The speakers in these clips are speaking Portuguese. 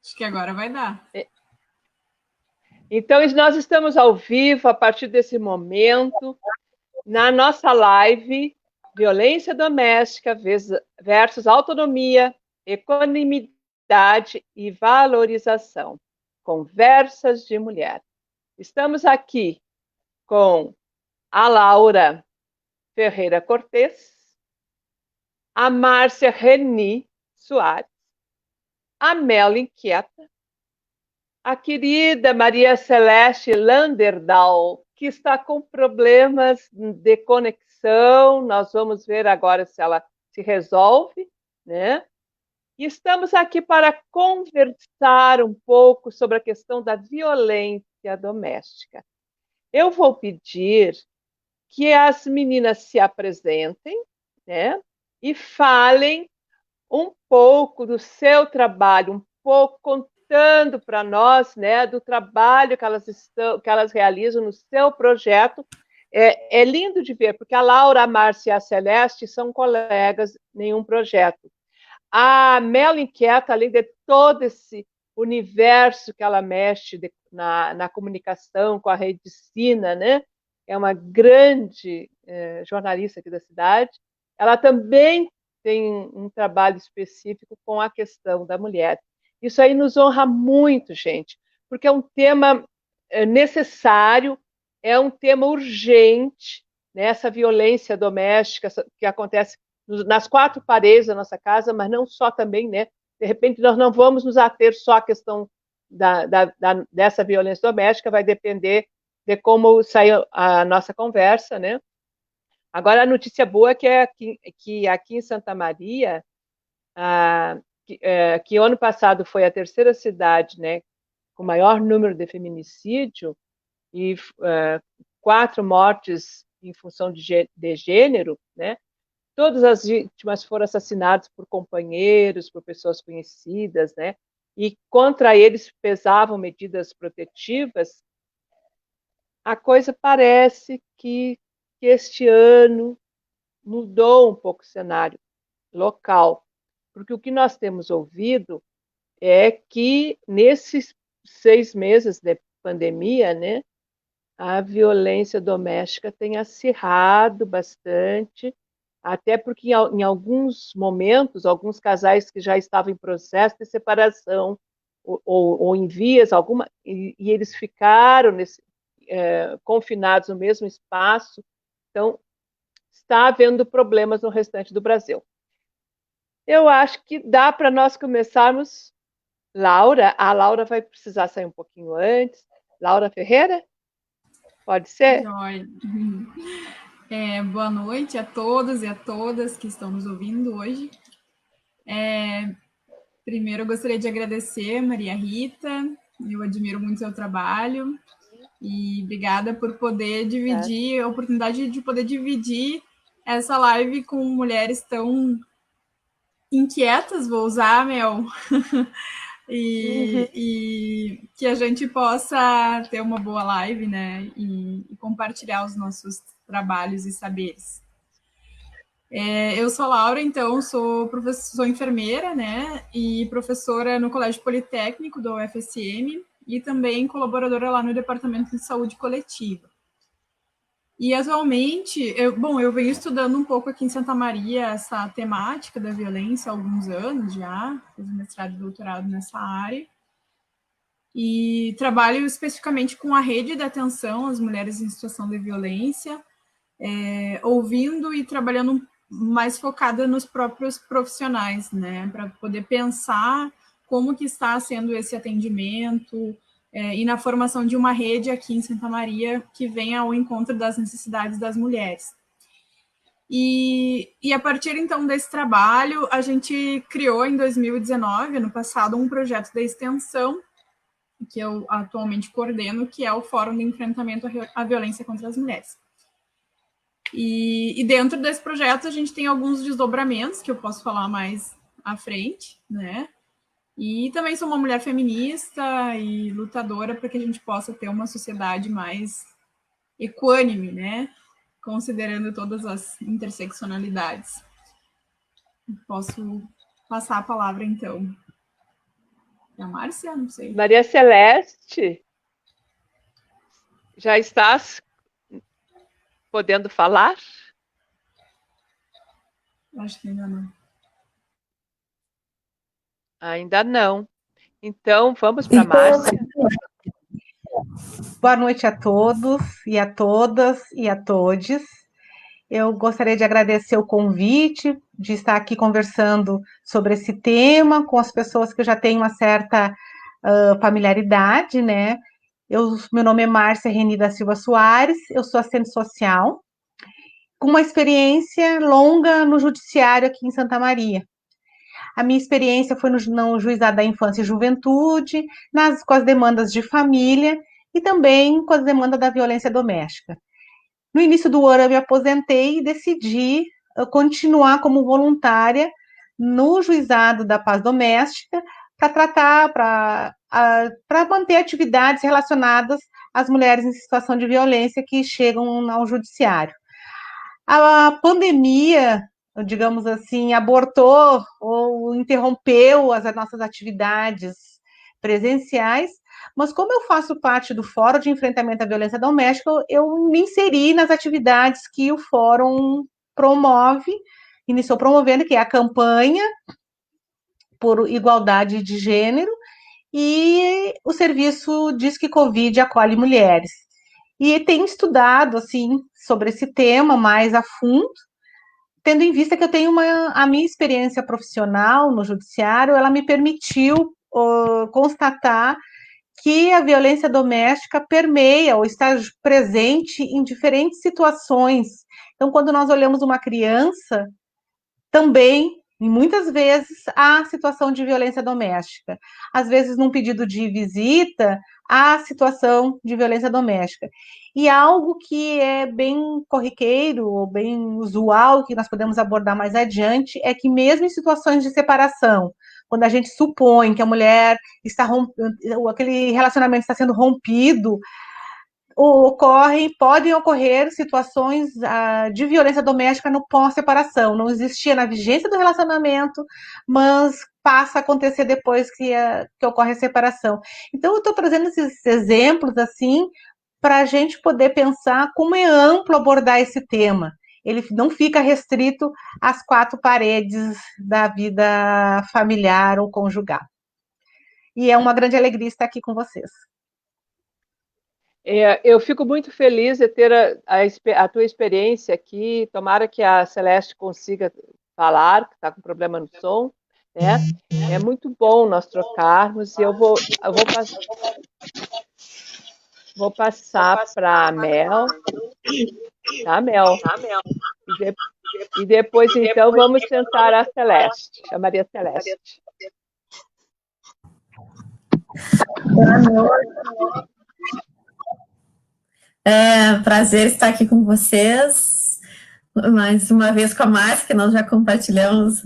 Acho que agora vai dar. Então, nós estamos ao vivo a partir desse momento, na nossa live Violência Doméstica versus Autonomia, Equanimidade e Valorização. Conversas de Mulher. Estamos aqui com a Laura Ferreira Cortes, a Márcia Reni Soares, a Mel Inquieta, a querida Maria Celeste Landerdal, que está com problemas de conexão. Nós vamos ver agora se ela se resolve, né? E estamos aqui para conversar um pouco sobre a questão da violência doméstica. Eu vou pedir que as meninas se apresentem, né? E falem um pouco do seu trabalho, um pouco contando para nós, né, do trabalho que elas realizam no seu projeto. É lindo de ver, porque a Laura, a Márcia e a Celeste são colegas em um projeto. A Mel Inquieta, além de todo esse universo que ela mexe na comunicação com a Rede Sina, né? É uma grande jornalista aqui da cidade. Ela também tem um trabalho específico com a questão da mulher. Isso aí nos honra muito, gente, porque é um tema necessário, é um tema urgente, né? Essa violência doméstica que acontece nas quatro paredes da nossa casa, mas não só também, né? De repente, nós não vamos nos ater só à questão dessa violência doméstica, vai depender de como sair a nossa conversa, né? Agora, a notícia boa é que aqui em Santa Maria, que ano passado foi a terceira cidade, né, com maior número de feminicídio e 4 mortes em função de gênero, né? Todas as vítimas foram assassinadas por companheiros, por pessoas conhecidas, né? E contra eles pesavam medidas protetivas. A coisa parece que este ano mudou um pouco o cenário local, porque o que nós temos ouvido é que nesses 6 meses de pandemia, né, a violência doméstica tem acirrado bastante, até porque em alguns momentos, alguns casais que já estavam em processo de separação ou em vias alguma, e eles ficaram confinados no mesmo espaço, então está havendo problemas no restante do Brasil. Eu acho que dá para nós começarmos. Laura, a Laura vai precisar sair um pouquinho antes. Laura Ferreira, pode ser? Joia. Boa noite a todos e a todas que estão nos ouvindo hoje. Primeiro, eu gostaria de agradecer, Maria Rita. Eu admiro muito seu trabalho e obrigada por poder dividir, a oportunidade de poder dividir essa live com mulheres tão inquietas, vou usar, Mel, Uhum. e que a gente possa ter uma boa live, né? E compartilhar os nossos trabalhos e saberes. Eu sou Laura, então sou enfermeira, né? E professora no Colégio Politécnico do UFSM e também colaboradora lá no Departamento de Saúde Coletiva. E atualmente, eu venho estudando um pouco aqui em Santa Maria essa temática da violência há alguns anos já, fiz mestrado e doutorado nessa área. E trabalho especificamente com a rede de atenção às mulheres em situação de violência, ouvindo e trabalhando mais focada nos próprios profissionais, né, para poder pensar como que está sendo esse atendimento, e na formação de uma rede aqui em Santa Maria que venha ao encontro das necessidades das mulheres. E a partir, então, desse trabalho, a gente criou em 2019, ano passado, um projeto de extensão que eu atualmente coordeno, que é o Fórum de Enfrentamento à Violência contra as Mulheres. E dentro desse projeto a gente tem alguns desdobramentos que eu posso falar mais à frente, né? E também sou uma mulher feminista e lutadora para que a gente possa ter uma sociedade mais equânime, né? Considerando todas as interseccionalidades. Posso passar a palavra, então. É a Márcia? Não sei. Maria Celeste, já estás podendo falar? Acho que ainda não. Ainda não. Então, vamos para a Márcia. Boa noite a todos e a todas e a todes. Eu gostaria de agradecer o convite, de estar aqui conversando sobre esse tema com as pessoas que eu já tenho uma certa familiaridade, né? Meu nome é Márcia Reni da Silva Soares, eu sou assistente social, com uma experiência longa no judiciário aqui em Santa Maria. A minha experiência foi no Juizado da Infância e Juventude, com as demandas de família e também com as demandas da violência doméstica. No início do ano eu me aposentei e decidi continuar como voluntária no Juizado da Paz Doméstica para tratar, para manter atividades relacionadas às mulheres em situação de violência que chegam ao judiciário. A pandemia, digamos assim, abortou ou interrompeu as nossas atividades presenciais, mas como eu faço parte do Fórum de Enfrentamento à Violência Doméstica, eu me inseri nas atividades que o Fórum promove, iniciou promovendo, que é a campanha por igualdade de gênero e o serviço Disque Covid acolhe mulheres. E tenho estudado, assim, sobre esse tema mais a fundo, tendo em vista que eu tenho a minha experiência profissional no judiciário, ela me permitiu constatar que a violência doméstica permeia ou está presente em diferentes situações. Então, quando nós olhamos uma criança, também, e muitas vezes, há situação de violência doméstica. Às vezes, num pedido de visita, há situação de violência doméstica. E algo que é bem corriqueiro, ou bem usual, que nós podemos abordar mais adiante, é que mesmo em situações de separação, quando a gente supõe que a mulher está aquele relacionamento está sendo rompido, podem ocorrer situações de violência doméstica no pós-separação. Não existia na vigência do relacionamento, mas passa a acontecer depois que ocorre a separação. Então, eu estou trazendo esses exemplos assim para a gente poder pensar como é amplo abordar esse tema. Ele não fica restrito às quatro paredes da vida familiar ou conjugal. E é uma grande alegria estar aqui com vocês. Eu fico muito feliz de ter a tua experiência aqui. Tomara que a Celeste consiga falar, que está com problema no som, né? É muito bom nós trocarmos. E eu vou passar para a Mel. Tá, Mel? E depois, então, vamos tentar a Celeste, a Maria Celeste. Boa noite. É prazer estar aqui com vocês, mais uma vez com a Márcia, que nós já compartilhamos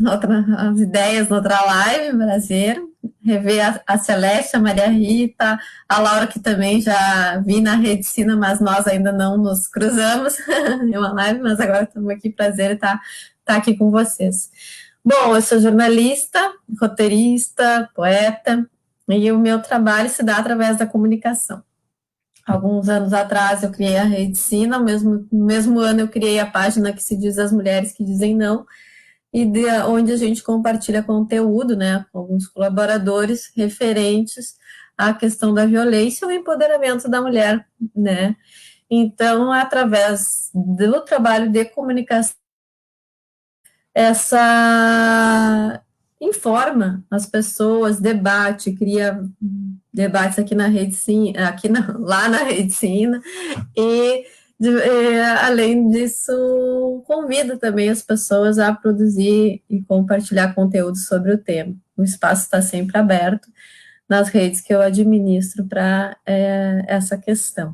as ideias na outra live, prazer. Rever a Celeste, a Maria Rita, a Laura, que também já vi na Redicina, mas nós ainda não nos cruzamos em uma live, mas agora estamos aqui, prazer estar aqui com vocês. Bom, eu sou jornalista, roteirista, poeta, e o meu trabalho se dá através da comunicação. Alguns anos atrás eu criei a Redicina, no mesmo ano eu criei a página que se diz As Mulheres que Dizem Não, e onde a gente compartilha conteúdo, né, com alguns colaboradores referentes à questão da violência e o empoderamento da mulher, né. Então, através do trabalho de comunicação, informa as pessoas, cria debates aqui na Redicina, lá na Redicina, e além disso, convida também as pessoas a produzir e compartilhar conteúdo sobre o tema. O espaço está sempre aberto nas redes que eu administro para essa questão.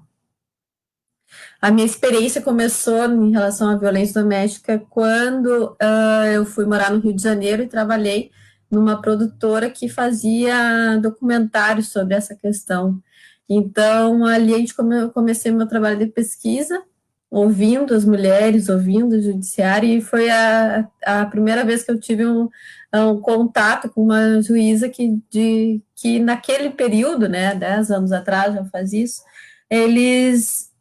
A minha experiência começou em relação à violência doméstica quando eu fui morar no Rio de Janeiro e trabalhei numa produtora que fazia documentários sobre essa questão. Então, ali comecei meu trabalho de pesquisa ouvindo as mulheres, ouvindo o judiciário, e foi a primeira vez que eu tive um contato com uma juíza que naquele período, né, 10 anos atrás já faz isso, eles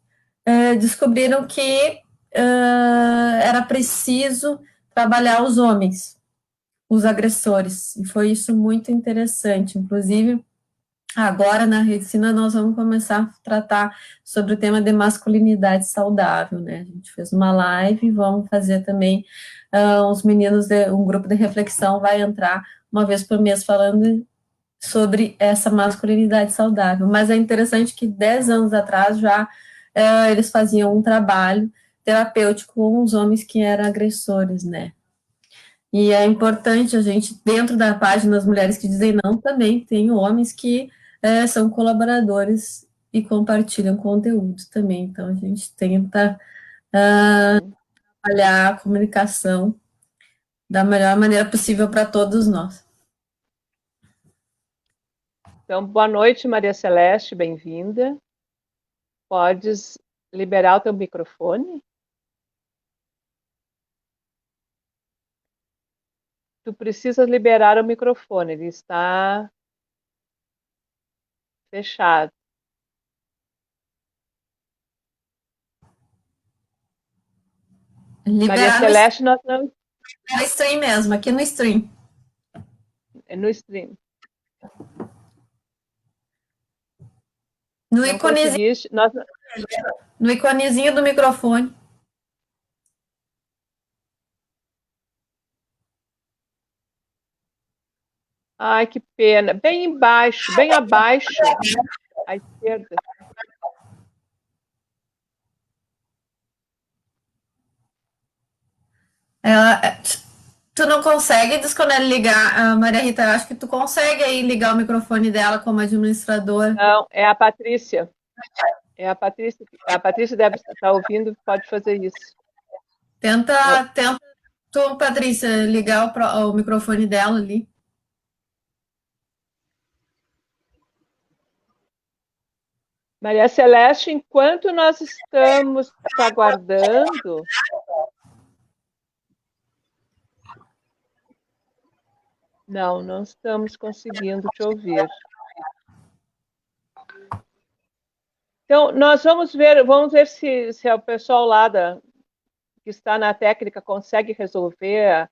descobriram que era preciso trabalhar os homens, os agressores, e foi isso muito interessante. Inclusive, agora na Redicina nós vamos começar a tratar sobre o tema de masculinidade saudável, né? A gente fez uma live, vamos fazer também os meninos, um grupo de reflexão vai entrar uma vez por mês falando sobre essa masculinidade saudável. Mas é interessante que 10 anos atrás já eles faziam um trabalho terapêutico com os homens que eram agressores, né? E é importante a gente, dentro da página das Mulheres que Dizem Não, também tem homens que são colaboradores e compartilham conteúdo também. Então, a gente tenta trabalhar a comunicação da melhor maneira possível para todos nós. Então, boa noite, Maria Celeste, bem-vinda. Podes liberar o teu microfone? Tu precisas liberar o microfone, ele está fechado. Maria Celeste, nós não... No stream mesmo, aqui no stream. É no stream. No iconezinho, no iconezinho do microfone. Ai, que pena. Bem embaixo, bem abaixo, à esquerda. Tu não consegue ligar, Maria Rita, eu acho que tu consegue aí ligar o microfone dela como administrador. Não, é a Patrícia. É a Patrícia. A Patrícia deve estar ouvindo, pode fazer isso. Tenta tu, Patrícia, ligar o microfone dela ali. Maria Celeste, enquanto nós estamos aguardando... Não, não estamos conseguindo te ouvir. Então, nós vamos ver se o pessoal lá que está na técnica consegue resolver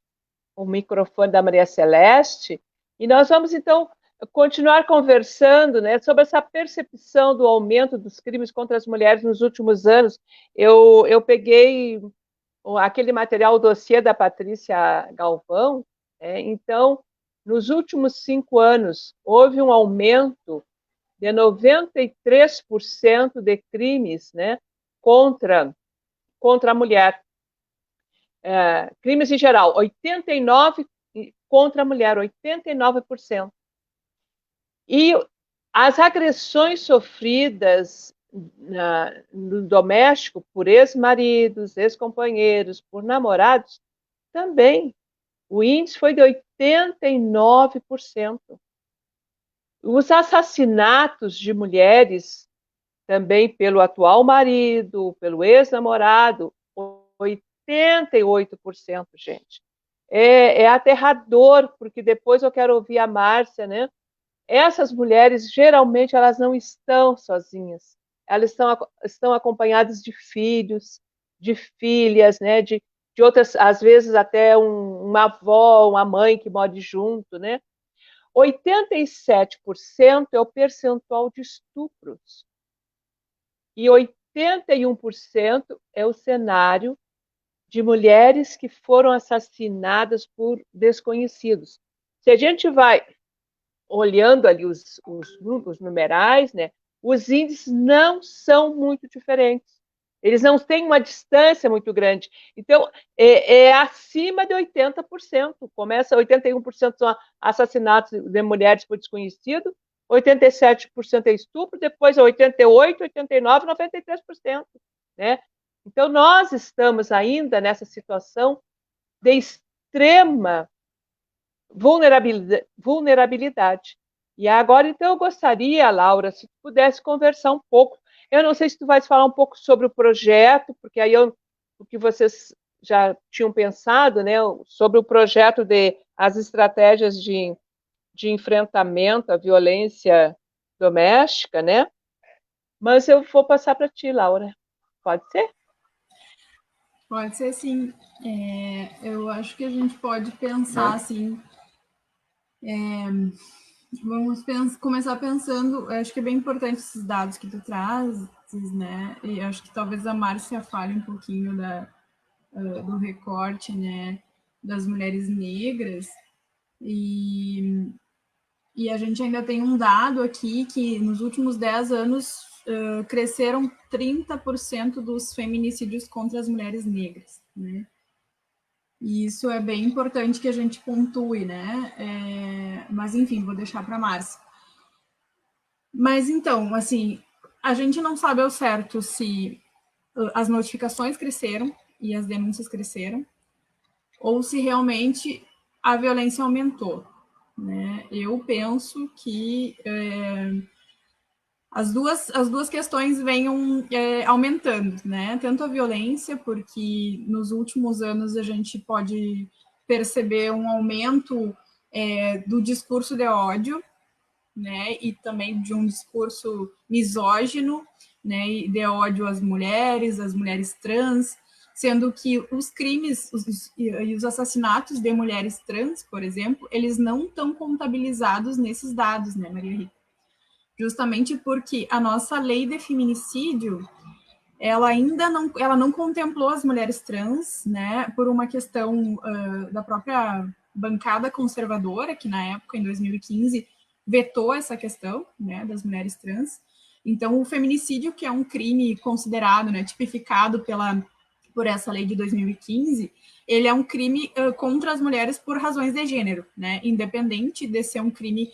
o microfone da Maria Celeste. E nós vamos, então, continuar conversando, né, sobre essa percepção do aumento dos crimes contra as mulheres nos últimos anos. Eu peguei aquele material, o dossiê da Patrícia Galvão, então, nos últimos 5 anos, houve um aumento de 93% de crimes, né, contra a mulher. Crimes em geral, 89% contra a mulher, 89%. E as agressões sofridas no doméstico por ex-maridos, ex-companheiros, por namorados, também. O índice foi de 89%. Os assassinatos de mulheres, também pelo atual marido, pelo ex-namorado, 88%, gente. É aterrador, porque depois eu quero ouvir a Márcia, né? Essas mulheres, geralmente, elas não estão sozinhas. Elas estão acompanhadas de filhos, de filhas, né? De outras, às vezes até uma avó, uma mãe que mora junto, né? 87% é o percentual de estupros. E 81% é o cenário de mulheres que foram assassinadas por desconhecidos. Se a gente vai olhando ali os numerais, né, os índices não são muito diferentes. Eles não têm uma distância muito grande. Então, é acima de 80%. Começa 81% são assassinatos de mulheres por desconhecido, 87% é estupro, depois é 88%, 89%, 93%. Né? Então, nós estamos ainda nessa situação de extrema vulnerabilidade. E agora, então, eu gostaria, Laura, se tu pudesse conversar um pouco. Eu não sei se tu vais falar um pouco sobre o projeto, porque aí o que vocês já tinham pensado, né, sobre o projeto de as estratégias de enfrentamento à violência doméstica, né? Mas eu vou passar para ti, Laura. Pode ser? Pode ser sim. Eu acho que a gente pode pensar assim. Vamos começar pensando. Acho que é bem importante esses dados que tu trazes, né? E acho que talvez a Márcia fale um pouquinho do recorte, né, das mulheres negras. E a gente ainda tem um dado aqui que nos últimos 10 anos cresceram 30% dos feminicídios contra as mulheres negras, né? E isso é bem importante que a gente pontue, né? Mas, enfim, vou deixar para a Márcia. Mas, então, assim, a gente não sabe ao certo se as notificações cresceram e as denúncias cresceram, ou se realmente a violência aumentou, né? Eu penso que as duas questões venham aumentando, né? Tanto a violência, porque nos últimos anos a gente pode perceber um aumento do discurso de ódio, né? E também de um discurso misógino, né? E de ódio às mulheres trans, sendo que os crimes e os assassinatos de mulheres trans, por exemplo, eles não estão contabilizados nesses dados, né, Maria Rita? Justamente porque a nossa lei de feminicídio, ela ainda não contemplou as mulheres trans, né, por uma questão da própria bancada conservadora, que na época, em 2015, vetou essa questão, né, das mulheres trans. Então, o feminicídio, que é um crime considerado, né, tipificado por essa lei de 2015, ele é um crime contra as mulheres por razões de gênero, né, independente de ser um crime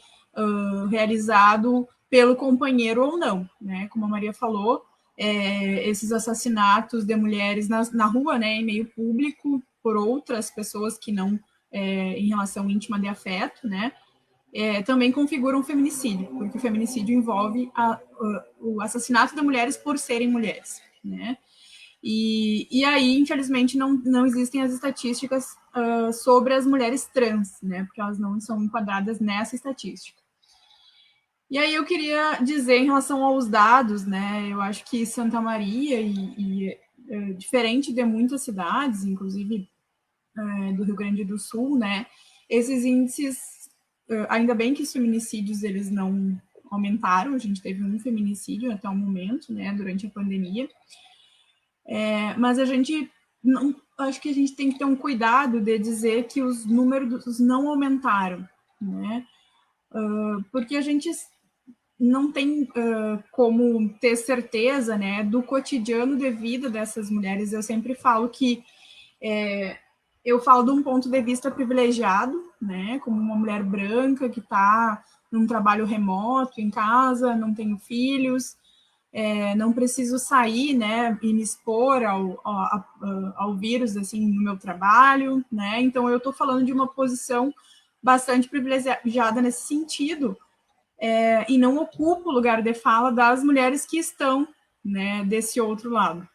realizado pelo companheiro ou não, né, como a Maria falou, esses assassinatos de mulheres na rua, né, em meio público, por outras pessoas que não em relação íntima de afeto, né, também configuram um feminicídio, porque o feminicídio envolve o assassinato de mulheres por serem mulheres, né. E aí, infelizmente, não existem as estatísticas sobre as mulheres trans, né, porque elas não são enquadradas nessa estatística. E aí eu queria dizer em relação aos dados, né, eu acho que Santa Maria diferente de muitas cidades, inclusive do Rio Grande do Sul, né, esses índices, ainda bem que os feminicídios eles não aumentaram, a gente teve um feminicídio até o momento, né, durante a pandemia, mas a gente não, acho que a gente tem que ter um cuidado de dizer que os números não aumentaram, né, porque a gente não tem como ter certeza, né, do cotidiano de vida dessas mulheres. Eu sempre falo que eu falo de um ponto de vista privilegiado, né, como uma mulher branca que está num trabalho remoto, em casa, não tenho filhos, não preciso sair, né, e me expor ao vírus, assim, no meu trabalho, né, então eu estou falando de uma posição bastante privilegiada nesse sentido, e não ocupa o lugar de fala das mulheres que estão, né, desse outro lado.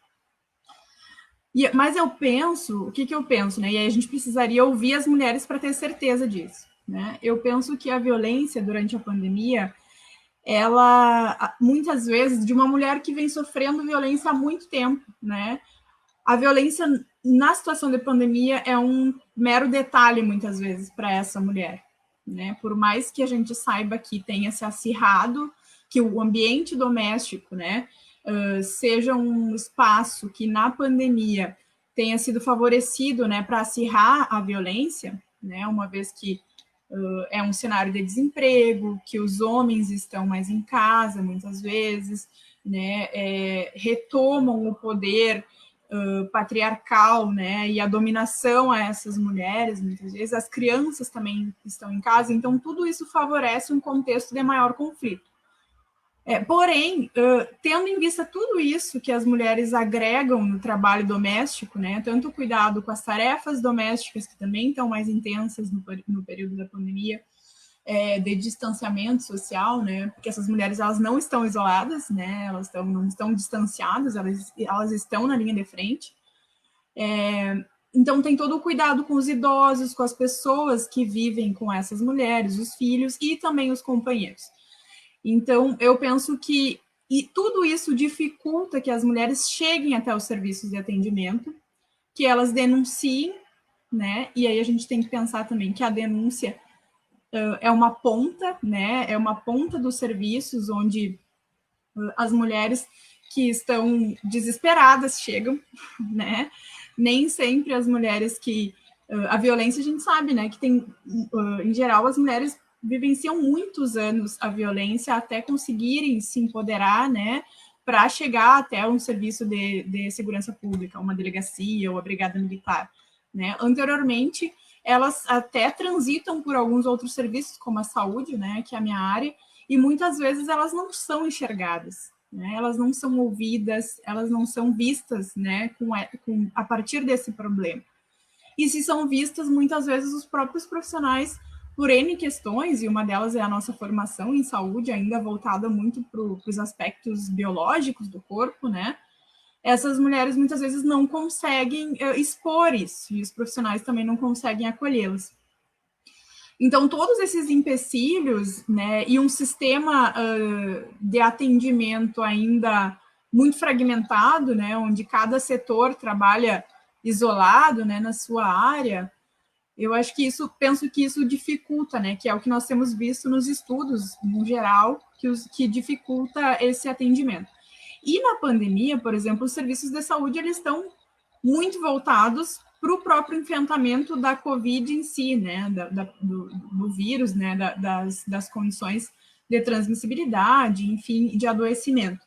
Mas eu penso, o que eu penso, né? E aí a gente precisaria ouvir as mulheres para ter certeza disso, né? Eu penso que a violência durante a pandemia, ela, muitas vezes, de uma mulher que vem sofrendo violência há muito tempo, né? A violência na situação de pandemia é um mero detalhe, muitas vezes, para essa mulher, né? Por mais que a gente saiba que tenha se acirrado, que o ambiente doméstico, né, seja um espaço que na pandemia tenha sido favorecido, né, para acirrar a violência, né, uma vez que é um cenário de desemprego, que os homens estão mais em casa, muitas vezes, né, retomam o poder patriarcal, né, e a dominação a essas mulheres, muitas vezes, as crianças também estão em casa, então tudo isso favorece um contexto de maior conflito. Porém, tendo em vista tudo isso que as mulheres agregam no trabalho doméstico, né, tanto o cuidado com as tarefas domésticas, que também estão mais intensas no período da pandemia, de distanciamento social, né? Porque essas mulheres, elas não estão isoladas, né? Elas não estão distanciadas, elas estão na linha de frente. Então, tem todo o cuidado com os idosos, com as pessoas que vivem com essas mulheres, os filhos e também os companheiros. Então, eu penso que tudo isso dificulta que as mulheres cheguem até os serviços de atendimento, que elas denunciem, né? E aí a gente tem que pensar também que a denúncia é uma ponta, né? É uma ponta dos serviços onde as mulheres que estão desesperadas chegam, né? Nem sempre as mulheres que... a violência, a gente sabe, né? Que tem, em geral, as mulheres vivenciam muitos anos a violência até conseguirem se empoderar, né? Para chegar até um serviço de segurança pública, uma delegacia ou a brigada militar, né? Anteriormente, elas até transitam por alguns outros serviços, como a saúde, né? Que é a minha área, e muitas vezes elas não são enxergadas, né? Elas não são ouvidas, elas não são vistas, né? A partir desse problema. E se são vistas, muitas vezes os próprios profissionais, por N questões, e uma delas é a nossa formação em saúde, ainda voltada muito para os aspectos biológicos do corpo, né? Essas mulheres muitas vezes não conseguem expor isso, e os profissionais também não conseguem acolhê-las. Então, todos esses empecilhos, né, e um sistema de atendimento ainda muito fragmentado, né, onde cada setor trabalha isolado, né, na sua área, eu acho que penso que isso dificulta, né, que é o que nós temos visto nos estudos, no geral, que dificulta esse atendimento. E na pandemia, por exemplo, os serviços de saúde, eles estão muito voltados para o próprio enfrentamento da Covid em si, né, do vírus, né, das condições de transmissibilidade, enfim, de adoecimento.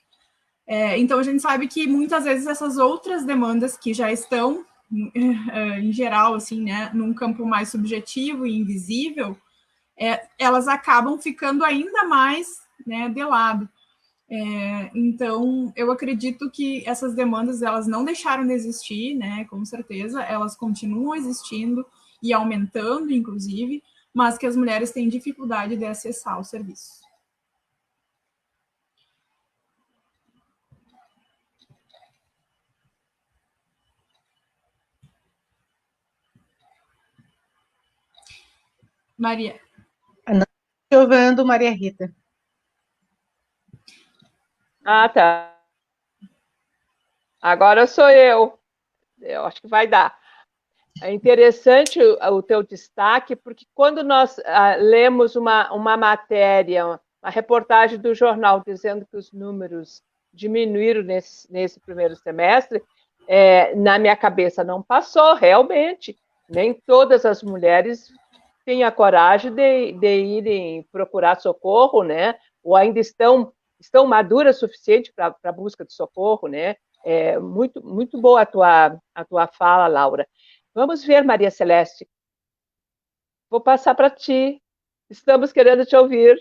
Então, a gente sabe que muitas vezes essas outras demandas que já estão, em geral, assim, né, num campo mais subjetivo e invisível, elas acabam ficando ainda mais, né, de lado. Então, eu acredito que essas demandas, elas não deixaram de existir, né, com certeza, elas continuam existindo e aumentando, inclusive, mas que as mulheres têm dificuldade de acessar o serviço. Maria. Não estou ouvindo, Maria Rita. Ah, tá. Agora sou eu. Eu acho que vai dar. É interessante o teu destaque, porque quando nós lemos uma matéria, uma reportagem do jornal dizendo que os números diminuíram nesse primeiro semestre, na minha cabeça não passou, realmente. Nem todas as mulheres têm a coragem de irem procurar socorro, né? Ou ainda estão maduras o suficiente para a busca de socorro, né? Muito, muito boa a tua fala, Laura. Vamos ver, Maria Celeste. Vou passar para ti. Estamos querendo te ouvir.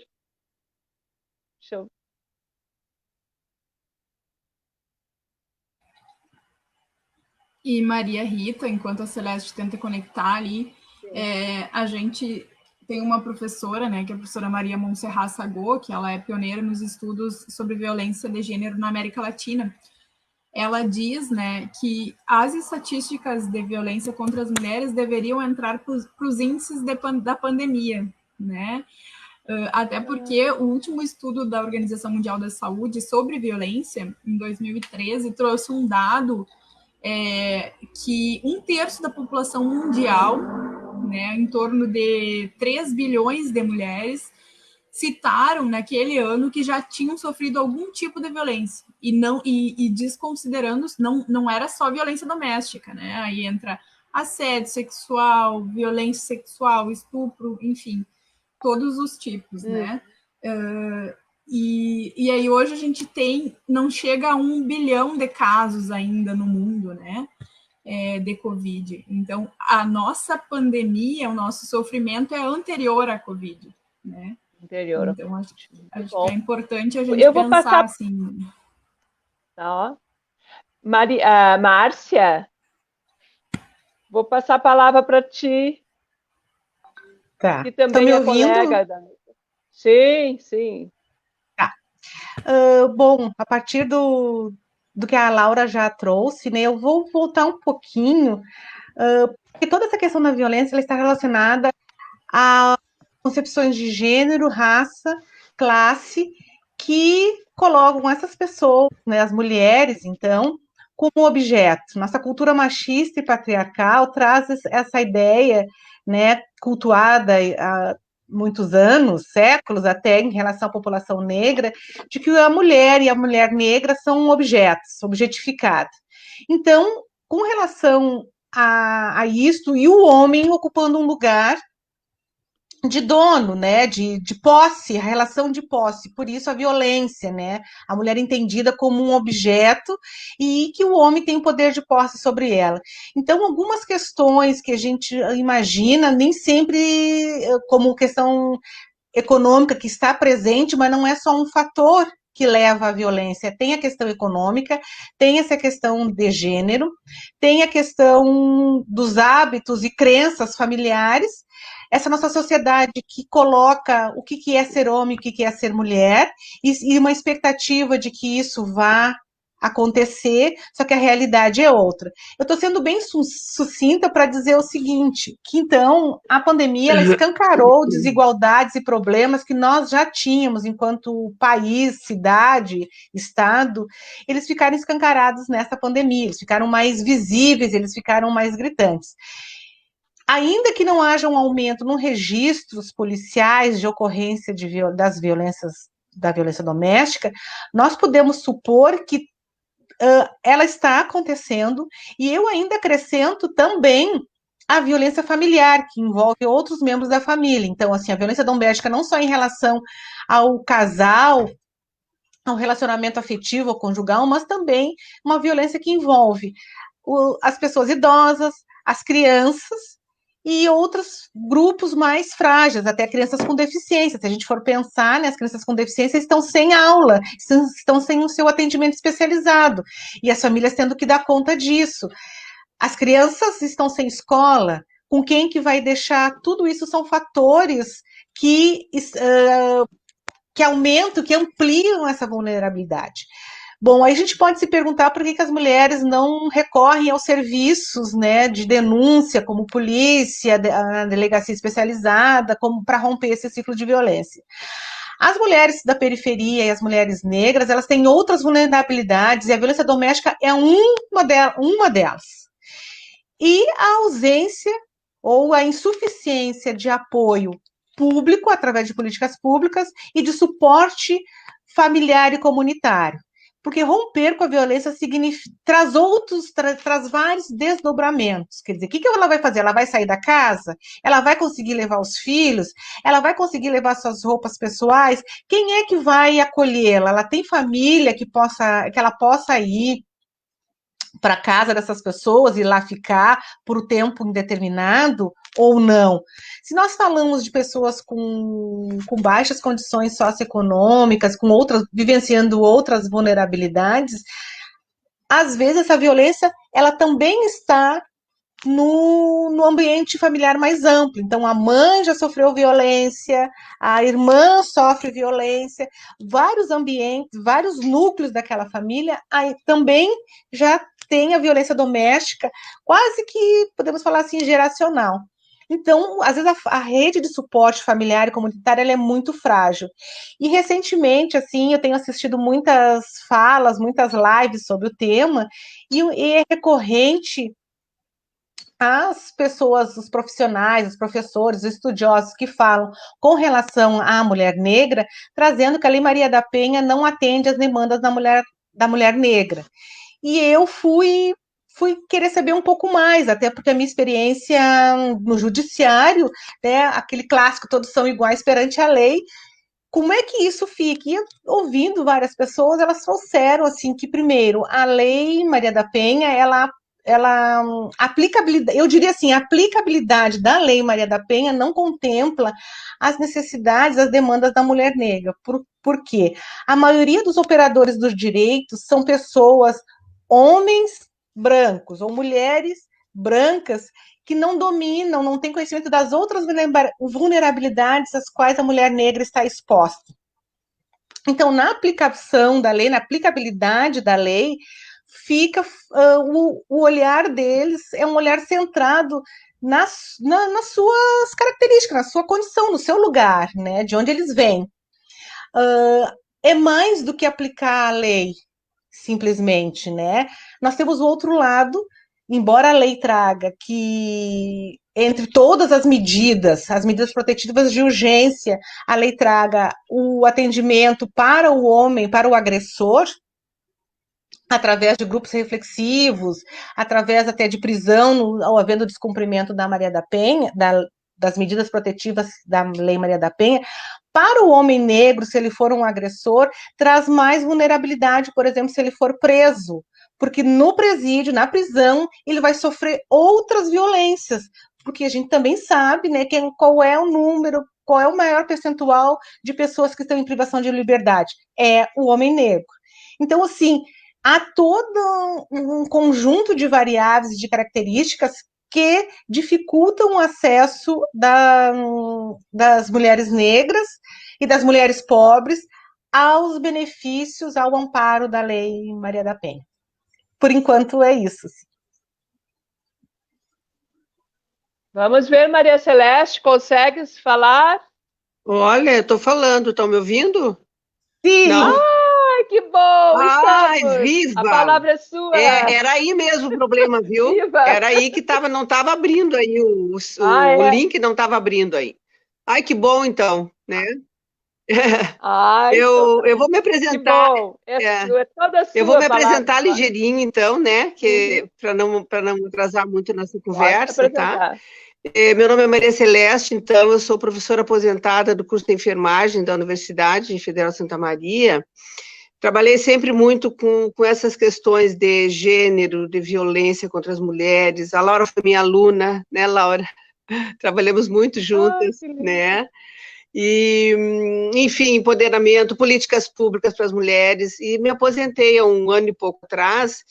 E Maria Rita, enquanto a Celeste tenta conectar ali, a gente tem uma professora, né, que é a professora Maria Montserrat Sagô, que ela é pioneira nos estudos sobre violência de gênero na América Latina. Ela diz, né, que as estatísticas de violência contra as mulheres deveriam entrar para os índices da pandemia, né? Até porque o último estudo da Organização Mundial da Saúde sobre violência, em 2013, trouxe um dado que 1/3 da população mundial, né, em torno de 3 bilhões de mulheres, citaram naquele ano que já tinham sofrido algum tipo de violência e desconsiderando, não era só violência doméstica, né? Aí entra assédio sexual, violência sexual, estupro, enfim, todos os tipos, né? E aí hoje a gente não chega a 1 bilhão de casos ainda no mundo, né? De Covid. Então, a nossa pandemia, o nosso sofrimento é anterior à Covid, né? Anterior. Então, acho que é importante a gente vou pensar passar... assim. Tá, Márcia, vou passar a palavra para ti. Tá. que Estão também me é ouvindo? colega da... Sim, sim. Tá. Bom, a partir do que a Laura já trouxe, né, eu vou voltar um pouquinho, porque toda essa questão da violência ela está relacionada a concepções de gênero, raça, classe, que colocam essas pessoas, né, as mulheres, então, como objeto. Nossa cultura machista e patriarcal traz essa ideia, né, cultuada há muitos anos, séculos até, em relação à população negra, de que a mulher e a mulher negra são objetos, objetificados. Então, com relação a isso, e o homem ocupando um lugar de dono, né, de posse, a relação de posse, por isso a violência, né, a mulher entendida como um objeto e que o homem tem o poder de posse sobre ela. Então, algumas questões que a gente imagina, nem sempre como questão econômica que está presente, mas não é só um fator que leva à violência. Tem a questão econômica, tem essa questão de gênero, tem a questão dos hábitos e crenças familiares, essa nossa sociedade que coloca o que é ser homem, o que é ser mulher, e uma expectativa de que isso vá acontecer, só que a realidade é outra. Eu estou sendo bem sucinta para dizer o seguinte, que então a pandemia ela escancarou desigualdades e problemas que nós já tínhamos enquanto país, cidade, estado, eles ficaram escancarados nessa pandemia, eles ficaram mais visíveis, eles ficaram mais gritantes. Ainda que não haja um aumento nos registros policiais de ocorrência da violência doméstica, nós podemos supor que ela está acontecendo, e eu ainda acrescento também a violência familiar, que envolve outros membros da família. Então, assim, a violência doméstica não só em relação ao casal, ao relacionamento afetivo ou conjugal, mas também uma violência que envolve as pessoas idosas, as crianças e outros grupos mais frágeis, até crianças com deficiência. Se a gente for pensar, né, as crianças com deficiência estão sem aula, estão sem o seu atendimento especializado, e as famílias tendo que dar conta disso. As crianças estão sem escola, com quem que vai deixar? Tudo isso são fatores que aumentam, que ampliam essa vulnerabilidade. Bom, aí a gente pode se perguntar por que as mulheres não recorrem aos serviços, né, de denúncia, como polícia, a delegacia especializada, como para romper esse ciclo de violência. As mulheres da periferia e as mulheres negras, elas têm outras vulnerabilidades, e a violência doméstica é uma delas. E a ausência ou a insuficiência de apoio público, através de políticas públicas, e de suporte familiar e comunitário. Porque romper com a violência traz vários desdobramentos. Quer dizer, o que ela vai fazer? Ela vai sair da casa? Ela vai conseguir levar os filhos? Ela vai conseguir levar suas roupas pessoais? Quem é que vai acolhê-la? Ela tem família que ela possa ir para casa dessas pessoas e lá ficar por um tempo indeterminado ou não? Se nós falamos de pessoas com baixas condições socioeconômicas, vivenciando outras vulnerabilidades, às vezes essa violência ela também está no ambiente familiar mais amplo. Então, a mãe já sofreu violência, a irmã sofre violência, vários ambientes, vários núcleos daquela família aí também já tem a violência doméstica, quase que, podemos falar assim, geracional. Então, às vezes, a rede de suporte familiar e comunitário ela é muito frágil. E, recentemente, assim, eu tenho assistido muitas falas, muitas lives sobre o tema, e é recorrente as pessoas, os profissionais, os professores, os estudiosos que falam com relação à mulher negra, trazendo que a Lei Maria da Penha não atende às demandas da mulher negra. E eu fui querer saber um pouco mais, até porque a minha experiência no judiciário, né, aquele clássico, todos são iguais perante a lei, como é que isso fica? E ouvindo várias pessoas, elas trouxeram assim que, primeiro, a Lei Maria da Penha, aplicabilidade, eu diria assim, a aplicabilidade da Lei Maria da Penha não contempla as necessidades, as demandas da mulher negra. Por quê? A maioria dos operadores dos direitos são pessoas, homens brancos ou mulheres brancas que não dominam, não têm conhecimento das outras vulnerabilidades às quais a mulher negra está exposta. Então, na aplicação da lei, na aplicabilidade da lei, fica o olhar deles é um olhar centrado nas suas características, na sua condição, no seu lugar, né, de onde eles vêm. É mais do que aplicar a lei, simplesmente, né? Nós temos o outro lado, embora a lei traga que, entre todas as medidas protetivas de urgência, a lei traga o atendimento para o homem, para o agressor, através de grupos reflexivos, através até de prisão, ao havendo descumprimento da Maria da Penha, das medidas protetivas da Lei Maria da Penha. Para o homem negro, se ele for um agressor, traz mais vulnerabilidade, por exemplo, se ele for preso, porque no presídio, na prisão, ele vai sofrer outras violências, porque a gente também sabe, né, qual é o número, qual é o maior percentual de pessoas que estão em privação de liberdade? É o homem negro. Então, assim, há todo um conjunto de variáveis e de características que dificultam o acesso das mulheres negras e das mulheres pobres aos benefícios, ao amparo da Lei Maria da Penha. Por enquanto, é isso. Vamos ver, Maria Celeste, consegues falar? Olha, eu estou falando, estão me ouvindo? Sim! Não? Ai, que bom! Ai, Estamos. viva! A palavra é sua! Era aí mesmo o problema, viu? Viva! Era aí que não estava abrindo aí, o link não estava abrindo aí. Ai, que bom então, né? Ai, Eu vou me apresentar. que bom! É toda sua eu vou me apresentar palavra. ligeirinho, então, né? Para não atrasar muito nossa conversa, tá? Meu nome é Maria Celeste, então eu sou professora aposentada do curso de enfermagem da Universidade Federal Santa Maria. Trabalhei sempre muito com essas questões de gênero, de violência contra as mulheres. A Laura foi minha aluna, né, Laura? Trabalhamos muito juntas, né? E, enfim, empoderamento, políticas públicas para as mulheres. E me aposentei há 1 ano e pouco atrás.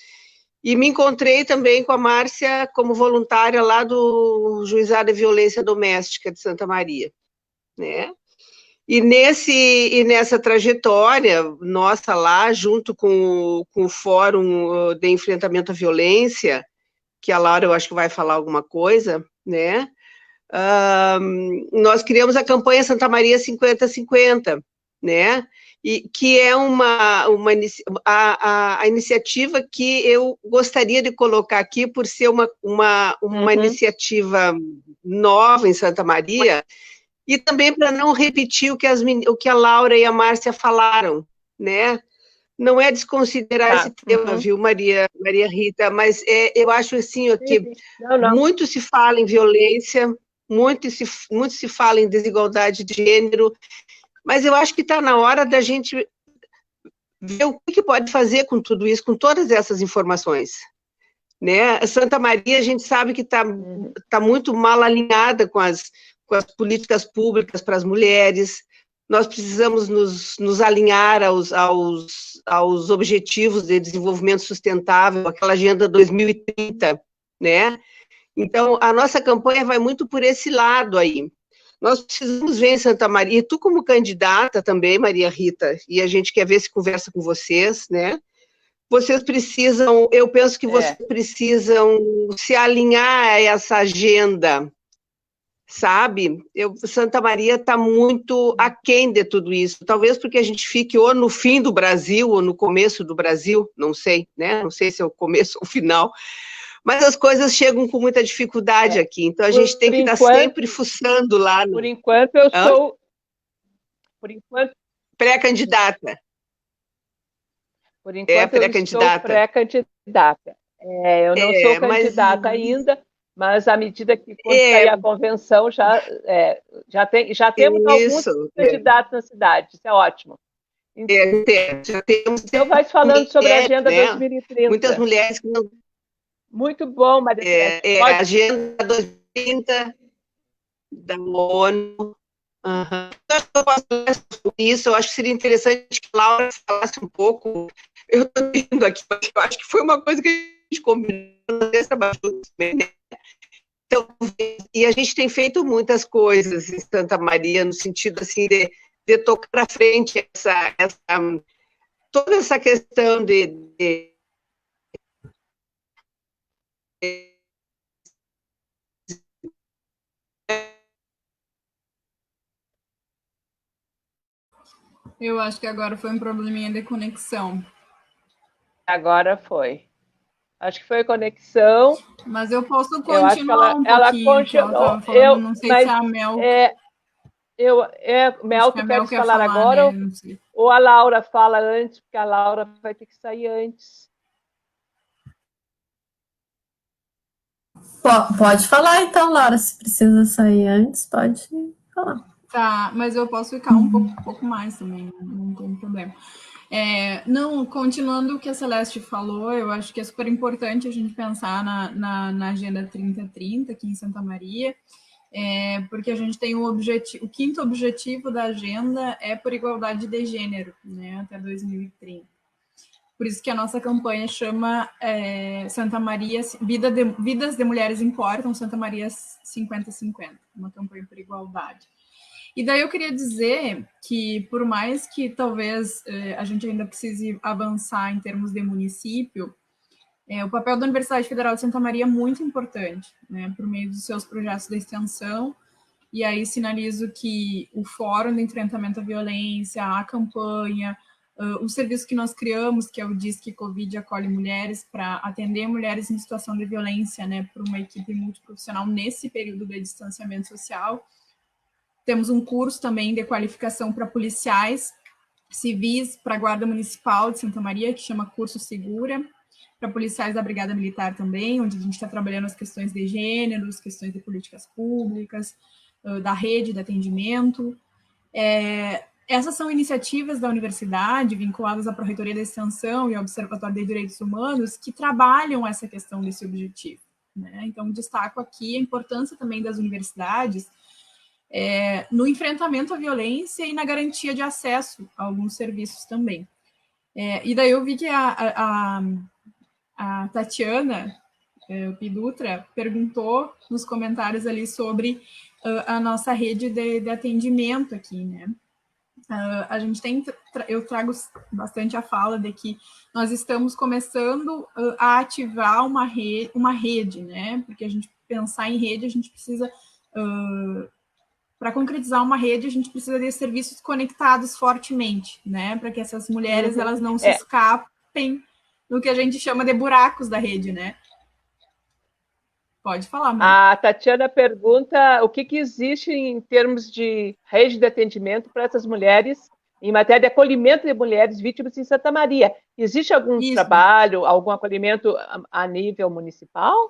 E me encontrei também com a Márcia como voluntária lá do Juizado de Violência Doméstica de Santa Maria, né? E nessa trajetória nossa lá, junto com o Fórum de Enfrentamento à Violência, que a Laura eu acho que vai falar alguma coisa, né? Nós criamos a campanha Santa Maria 50-50, né? E que é a iniciativa que eu gostaria de colocar aqui por ser uma iniciativa nova em Santa Maria, e também para não repetir o que a Laura e a Márcia falaram, né? Não é desconsiderar esse tema, viu, Maria Rita, mas eu acho assim, que muito se fala em violência, muito se fala em desigualdade de gênero, mas eu acho que está na hora da gente ver o que pode fazer com tudo isso, com todas essas informações, né? Santa Maria, a gente sabe que está muito mal alinhada com as políticas públicas para as mulheres. Nós precisamos nos alinhar aos objetivos de desenvolvimento sustentável, aquela Agenda 2030, né? Então, a nossa campanha vai muito por esse lado aí. Nós precisamos ver em Santa Maria, e tu como candidata também, Maria Rita, e a gente quer ver se conversa com vocês, né? Vocês precisam, eu penso que vocês precisam se alinhar a essa agenda, sabe? Santa Maria está muito aquém de tudo isso, talvez porque a gente fique ou no fim do Brasil, ou no começo do Brasil, não sei, né? Não sei se é o começo ou o final, mas as coisas chegam com muita dificuldade aqui, então a gente tem que estar sempre fuçando lá. Por enquanto eu sou... Pré-candidata. Por enquanto eu estou pré-candidata. Eu não sou candidata ainda, mas à medida que sair a convenção, já temos alguns candidatos na cidade, isso é ótimo. Já temos, então vai falando sobre a Agenda 2030. Muitas mulheres que não... Muito bom, Maria Celeste. A Agenda 2030 da ONU. Eu posso falar sobre isso, eu acho que seria interessante que a Laura falasse um pouco. Eu estou vendo aqui, mas eu acho que foi uma coisa que a gente combinou nesse trabalho também, né? Então, e a gente tem feito muitas coisas em Santa Maria, no sentido assim, de tocar à frente toda essa questão de Eu acho que agora foi um probleminha de conexão. Agora foi. Acho que foi conexão. Mas eu posso Eu acho que continuar um ela pouquinho o que ela congelou. estava falando. Não sei se Mas a Mel. Mel, Acho que tu a Mel queres quer falar falar, agora né? Não sei. ou a Laura fala antes, porque a Laura vai ter que sair antes. Pode falar então, Laura, se precisa sair antes, pode falar. Tá, mas eu posso ficar um pouco mais também, não tem problema. Não, continuando o que a Celeste falou, eu acho que é super importante a gente pensar na Agenda 3030 aqui em Santa Maria, porque a gente tem o quinto objetivo da agenda é por igualdade de gênero, né, até 2030. Por isso que a nossa campanha chama Santa Maria, Vidas de Mulheres Importam, Santa Maria 50-50, uma campanha por igualdade. E daí eu queria dizer que, por mais que talvez a gente ainda precise avançar em termos de município, o papel da Universidade Federal de Santa Maria é muito importante, né, por meio dos seus projetos de extensão. E aí sinalizo que o Fórum de Enfrentamento à Violência, a campanha, o serviço que nós criamos, que é o Disque Covid Acolhe Mulheres, para atender mulheres em situação de violência, né, por uma equipe multiprofissional nesse período de distanciamento social. Temos um curso também de qualificação para policiais civis, para a Guarda Municipal de Santa Maria, que chama Curso Segura, para policiais da Brigada Militar também, onde a gente está trabalhando as questões de gênero, as questões de políticas públicas, da rede de atendimento. Essas são iniciativas da universidade, vinculadas à Pró-Reitoria da Extensão e ao Observatório de Direitos Humanos, que trabalham essa questão desse objetivo, né? Então, destaco aqui a importância também das universidades no enfrentamento à violência e na garantia de acesso a alguns serviços também. E daí eu vi que a Tatiana Pidutra perguntou nos comentários ali sobre a nossa rede de atendimento aqui, né? A gente eu trago bastante a fala de que nós estamos começando a ativar uma rede, né? Porque a gente pensar em rede, a gente precisa para concretizar uma rede, a gente precisa de serviços conectados fortemente, né? Para que essas mulheres elas não se escapem no que a gente chama de buracos da rede, né? Pode falar, Maria. A Tatiana pergunta o que existe em termos de rede de atendimento para essas mulheres em matéria de acolhimento de mulheres vítimas em Santa Maria. Existe algum trabalho, algum acolhimento a nível municipal?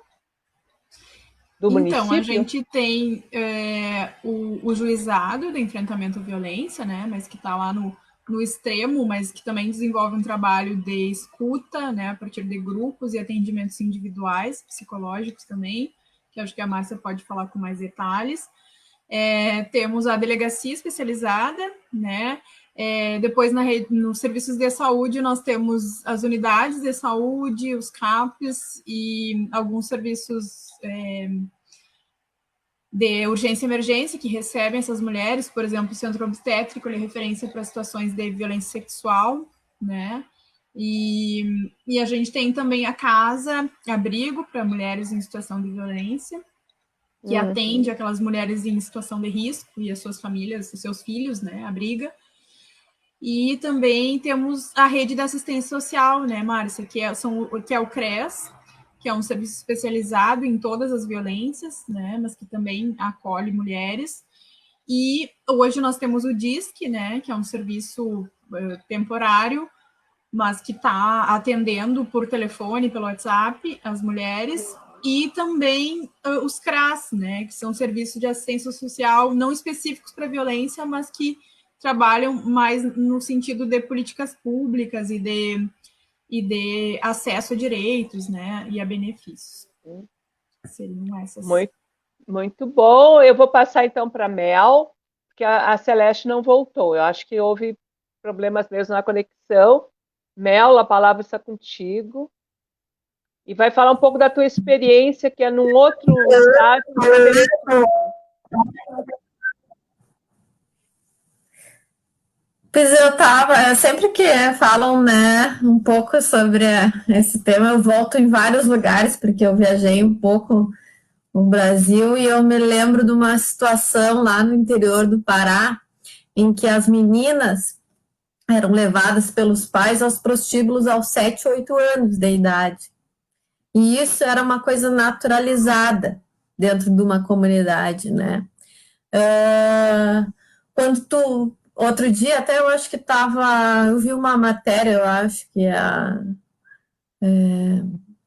Do município? A gente tem o juizado de enfrentamento à violência, né, mas que está lá no extremo, mas que também desenvolve um trabalho de escuta, né, a partir de grupos e atendimentos individuais, psicológicos também, que acho que a Márcia pode falar com mais detalhes. Temos a delegacia especializada, né, depois nos serviços de saúde nós temos as unidades de saúde, os CAPs e alguns serviços de urgência e emergência que recebem essas mulheres, por exemplo, o centro obstétrico, ele é referência para situações de violência sexual, né? E a gente tem também a casa abrigo para mulheres em situação de violência, que atende aquelas mulheres em situação de risco e as suas famílias, os seus filhos, né? Abriga. E também temos a rede de assistência social, né, Márcia, que é o CRES, que é um serviço especializado em todas as violências, né, mas que também acolhe mulheres. E hoje nós temos o DISC, né, que é um serviço temporário, mas que está atendendo por telefone, pelo WhatsApp, as mulheres, e também os CRAS, né, que são serviços de assistência social não específicos para violência, mas que trabalham mais no sentido de políticas públicas e de acesso a direitos, né, e a benefícios. Seriam essas. Muito bom. Eu vou passar então para a Mel, porque a Celeste não voltou. Eu acho que houve problemas mesmo na conexão. Mel, a palavra está contigo. E vai falar um pouco da tua experiência, que é num outro estado diferente. Pois sempre que falam, né, um pouco sobre esse tema, eu volto em vários lugares, porque eu viajei um pouco no Brasil e eu me lembro de uma situação lá no interior do Pará, em que as meninas eram levadas pelos pais aos prostíbulos aos 7, 8 anos de idade. E isso era uma coisa naturalizada dentro de uma comunidade, né? Outro dia, até eu acho que eu vi uma matéria, eu acho que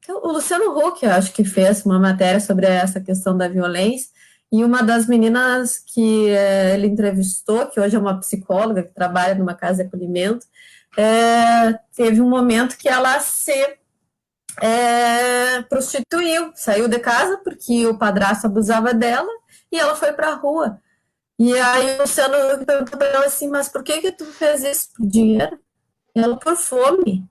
o Luciano Huck, eu acho que fez uma matéria sobre essa questão da violência, e uma das meninas que ele entrevistou, que hoje é uma psicóloga, que trabalha numa casa de acolhimento, teve um momento que ela se prostituiu, saiu de casa porque o padrasto abusava dela, e ela foi para a rua. E aí o Luciano perguntou para ela assim, mas por que tu fez isso? Por dinheiro? E ela, por fome.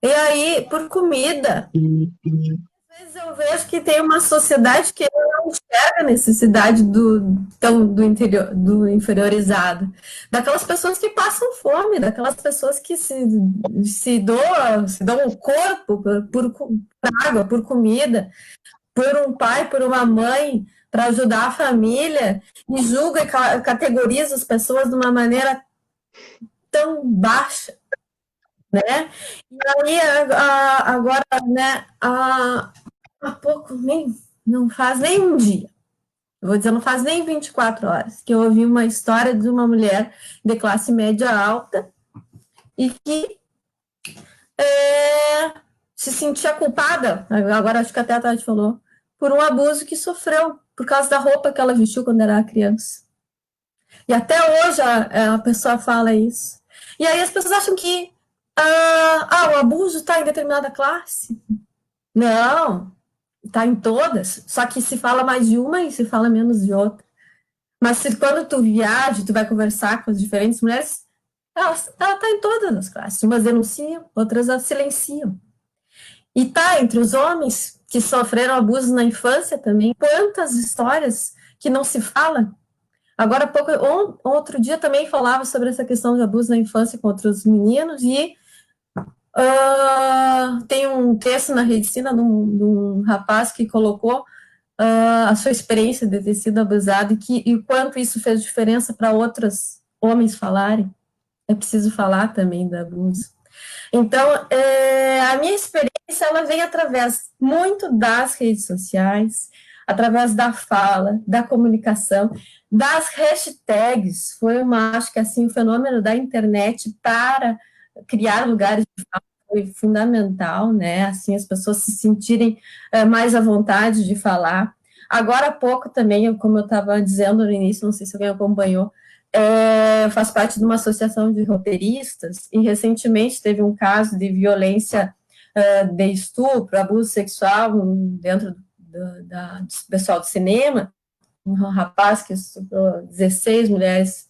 E aí, por comida. Às vezes eu vejo que tem uma sociedade que não enxerga a necessidade do interior, do inferiorizado. Daquelas pessoas que passam fome, daquelas pessoas que se dão o corpo por água, por comida, por um pai, por uma mãe, para ajudar a família, e julga e categoriza as pessoas de uma maneira tão baixa, né? E aí, agora, né, há pouco, não faz nem um dia, eu vou dizer, não faz nem 24 horas, que eu ouvi uma história de uma mulher de classe média alta e que se sentia culpada, agora acho que até a Tati falou, por um abuso que sofreu, por causa da roupa que ela vestiu quando era criança. E até hoje a pessoa fala isso. E aí as pessoas acham que o abuso está em determinada classe. Não, está em todas. Só que se fala mais de uma e se fala menos de outra. Mas quando tu viaja, tu vai conversar com as diferentes mulheres, ela está em todas as classes. Umas denunciam, outras a silenciam. E tá entre os homens que sofreram abusos na infância também. Quantas histórias que não se fala. Agora há pouco, outro dia também falava sobre essa questão de abuso na infância contra os meninos e tem um texto na Redicina de um rapaz que colocou a sua experiência de ter sido abusado e o quanto isso fez diferença para outros homens falarem. É preciso falar também do abuso. Então, a minha experiência ela vem através muito das redes sociais, através da fala, da comunicação, das hashtags. Acho que assim, o fenômeno da internet para criar lugares de fala foi fundamental, né? Assim, as pessoas se sentirem mais à vontade de falar. Agora há pouco também, como eu estava dizendo no início, não sei se alguém acompanhou, eu faço parte de uma associação de roteiristas e recentemente teve um caso de violência de estupro, abuso sexual dentro do pessoal do cinema, um rapaz que estuprou 16 mulheres,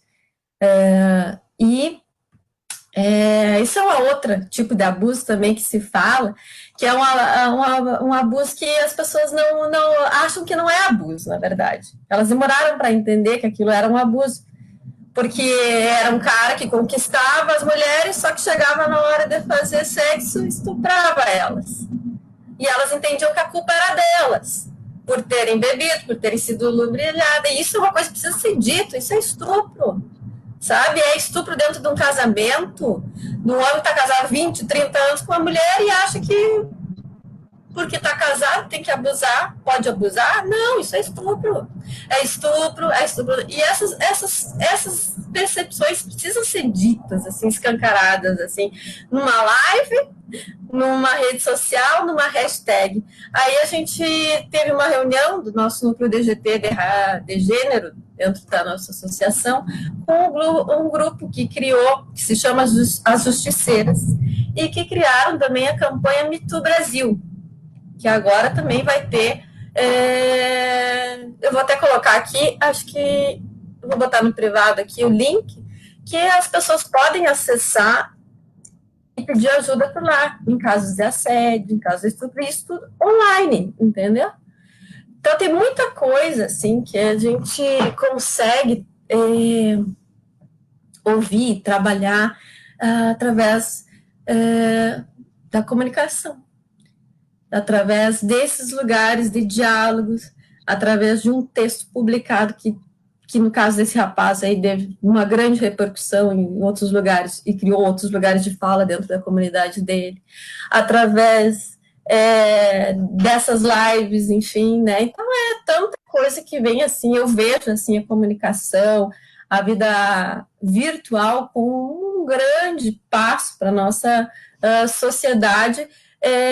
isso é uma outra tipo de abuso também que se fala, que é um abuso que as pessoas não acham que não é abuso, na verdade. Elas demoraram para entender que aquilo era um abuso, porque era um cara que conquistava as mulheres, só que chegava na hora de fazer sexo e estuprava elas. E elas entendiam que a culpa era delas, por terem bebido, por terem sido lubrificadas. E isso é uma coisa que precisa ser dito, isso é estupro, sabe? É estupro dentro de um casamento, um homem está casado há 20, 30 anos com uma mulher e acha que porque está casado tem que abusar, pode abusar? Não, isso é estupro. É estupro, é estupro. E essas percepções precisam ser ditas, assim, escancaradas, assim, numa live, numa rede social, numa hashtag. Aí a gente teve uma reunião do nosso núcleo DGT de gênero, dentro da nossa associação, com um grupo que criou, que se chama As Justiceiras, e que criaram também a campanha Me Too Brasil, que agora também vai ter, eu vou até colocar aqui, acho que eu vou botar no privado aqui o link, que as pessoas podem acessar pedir ajuda por lá, em casos de assédio, em casos de estupro, isso tudo online, entendeu? Então, tem muita coisa, assim, que a gente consegue ouvir, trabalhar através da comunicação, através desses lugares de diálogos, através de um texto publicado que no caso desse rapaz aí teve uma grande repercussão em outros lugares e criou outros lugares de fala dentro da comunidade dele, através dessas lives, enfim, né? Então é tanta coisa que vem assim, eu vejo assim a comunicação, a vida virtual como um grande passo para a nossa sociedade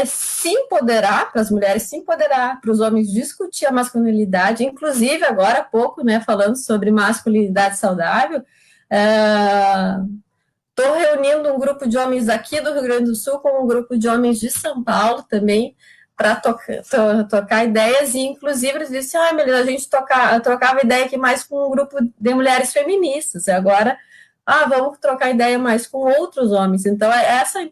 se empoderar, para as mulheres se empoderar, para os homens discutir a masculinidade, inclusive agora há pouco, né, falando sobre masculinidade saudável, estou reunindo um grupo de homens aqui do Rio Grande do Sul com um grupo de homens de São Paulo também, para tocar ideias, e inclusive eles disseram, Melina, a gente trocava ideia aqui mais com um grupo de mulheres feministas, e agora vamos trocar ideia mais com outros homens. Então, essa a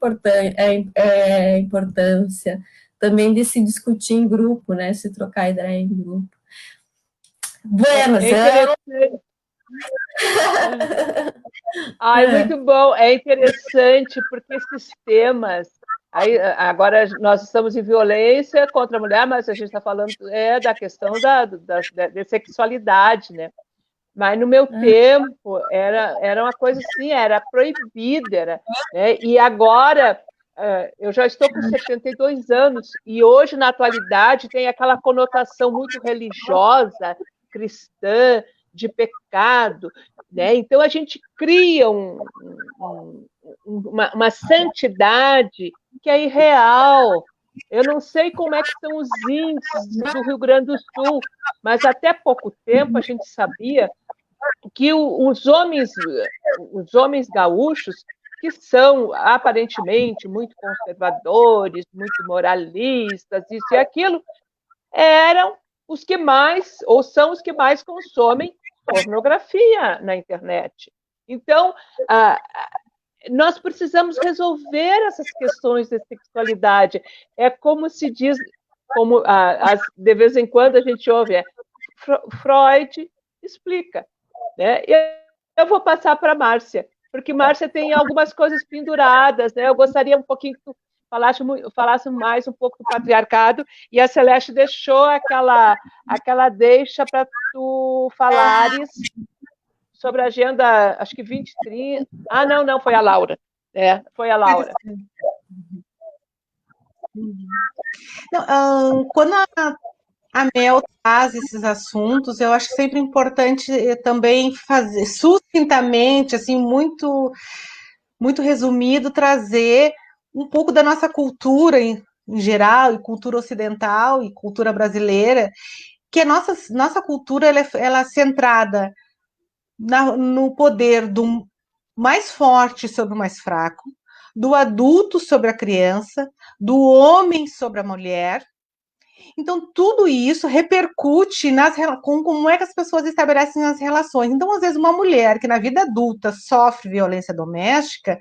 importância também de se discutir em grupo, né? Se trocar ideia em grupo. Buenas, muito bom, é interessante, porque esses temas... agora, nós estamos em violência contra a mulher, mas a gente está falando da questão da sexualidade, né? Mas no meu tempo era uma coisa assim, era proibida, né? E agora eu já estou com 72 anos e hoje, na atualidade, tem aquela conotação muito religiosa, cristã, de pecado, né? Então a gente cria uma santidade que é irreal. Eu não sei como é que são os índices do Rio Grande do Sul, mas até pouco tempo a gente sabia que os homens gaúchos, que são aparentemente muito conservadores, muito moralistas, isso e aquilo, eram os que mais, ou são os que mais consomem pornografia na internet. Então, nós precisamos resolver essas questões de sexualidade. É como se diz, de vez em quando a gente ouve, Freud explica, né? Eu vou passar para a Márcia, porque Márcia tem algumas coisas penduradas, né? Eu gostaria um pouquinho que tu falasse mais um pouco do patriarcado, e a Celeste deixou aquela deixa para tu falares sobre a agenda, acho que 2030. Não, foi a Laura. Foi a Laura. Quando a Mel traz esses assuntos, eu acho sempre importante também fazer sucintamente, assim, muito, muito resumido, trazer um pouco da nossa cultura em geral, e cultura ocidental e cultura brasileira, que a nossa cultura ela é centrada no poder do mais forte sobre o mais fraco, do adulto sobre a criança, do homem sobre a mulher. Então, tudo isso repercute com como é que as pessoas estabelecem as relações. Então, às vezes, uma mulher que na vida adulta sofre violência doméstica,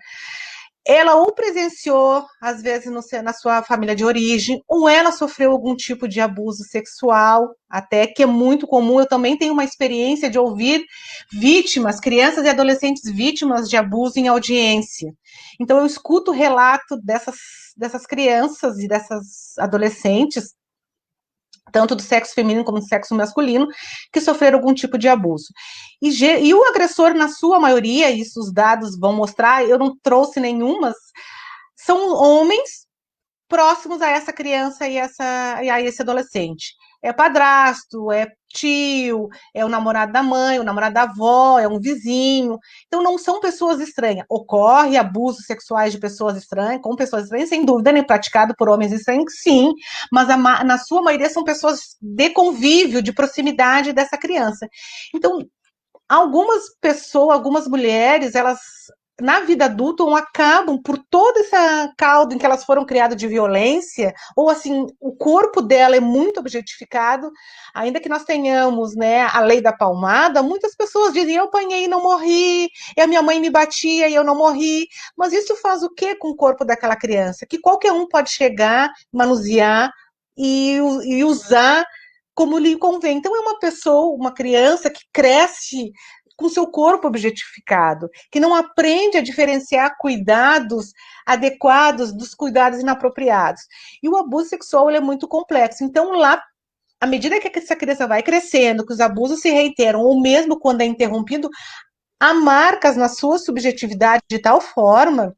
ela ou presenciou, às vezes, na sua família de origem, ou ela sofreu algum tipo de abuso sexual, até que é muito comum. Eu também tenho uma experiência de ouvir vítimas, crianças e adolescentes vítimas de abuso em audiência. Então, eu escuto o relato dessas crianças e dessas adolescentes, tanto do sexo feminino como do sexo masculino, que sofreram algum tipo de abuso. E o agressor, na sua maioria, isso os dados vão mostrar, eu não trouxe nenhumas, são homens próximos a essa criança e a esse adolescente. É padrasto, é tio, é o namorado da mãe, o namorado da avó, é um vizinho. Então, não são pessoas estranhas. Ocorre abusos sexuais de pessoas estranhas, com pessoas estranhas, sem dúvida, nem praticado por homens estranhos, sim, mas na sua maioria são pessoas de convívio, de proximidade dessa criança. Então, algumas mulheres, elas na vida adulta ou acabam por todo esse caldo em que elas foram criadas de violência, ou assim, o corpo dela é muito objetificado, ainda que nós tenhamos, né, a lei da palmada, muitas pessoas dizem, eu apanhei e não morri, e a minha mãe me batia e eu não morri, mas isso faz o que com o corpo daquela criança? Que qualquer um pode chegar, manusear e usar como lhe convém. Então é uma pessoa, uma criança que cresce com seu corpo objetificado, que não aprende a diferenciar cuidados adequados dos cuidados inapropriados. E o abuso sexual ele é muito complexo. Então, lá, à medida que essa criança vai crescendo, que os abusos se reiteram, ou mesmo quando é interrompido, há marcas na sua subjetividade de tal forma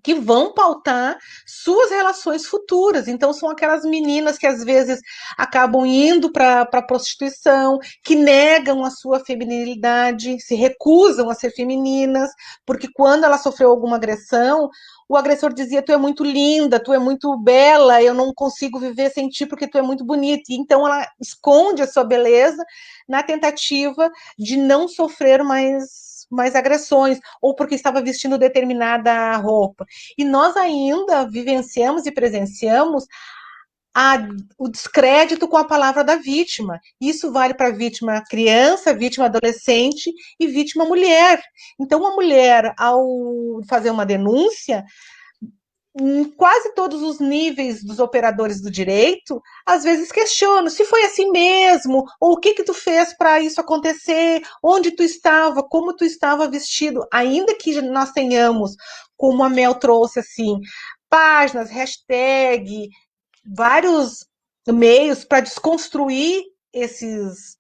que vão pautar suas relações futuras. Então, são aquelas meninas que às vezes acabam indo para a prostituição, que negam a sua feminilidade, se recusam a ser femininas, porque quando ela sofreu alguma agressão, o agressor dizia: tu é muito linda, tu é muito bela, eu não consigo viver sem ti porque tu é muito bonita. E então ela esconde a sua beleza na tentativa de não sofrer mais agressões, ou porque estava vestindo determinada roupa. E nós ainda vivenciamos e presenciamos o descrédito com a palavra da vítima. Isso vale para vítima criança, vítima adolescente e vítima mulher. Então, a mulher, ao fazer uma denúncia, em quase todos os níveis dos operadores do direito, às vezes questionam se foi assim mesmo, ou o que tu fez para isso acontecer, onde tu estava, como tu estava vestido, ainda que nós tenhamos, como a Mel trouxe, assim, páginas, hashtag, vários meios para desconstruir esses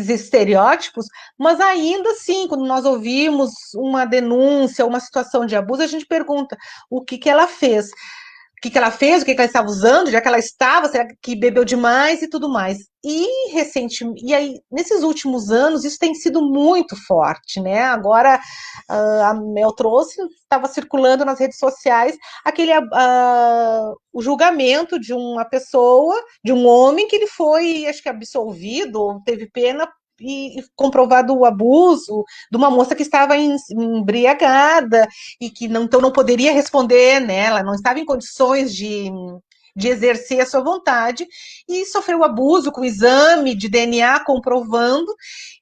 estereótipos, mas ainda assim, quando nós ouvimos uma denúncia, uma situação de abuso, a gente pergunta o que ela fez. O que ela fez, o que ela estava usando, já que ela estava, será que bebeu demais e tudo mais. E aí, nesses últimos anos, isso tem sido muito forte, né? Agora, a Mel trouxe, estava circulando nas redes sociais, o julgamento de uma pessoa, de um homem, que ele foi, acho que absolvido, ou teve pena, e comprovado o abuso de uma moça que estava embriagada e que então não poderia responder, né? Ela não estava em condições de exercer a sua vontade e sofreu abuso com o exame de DNA comprovando,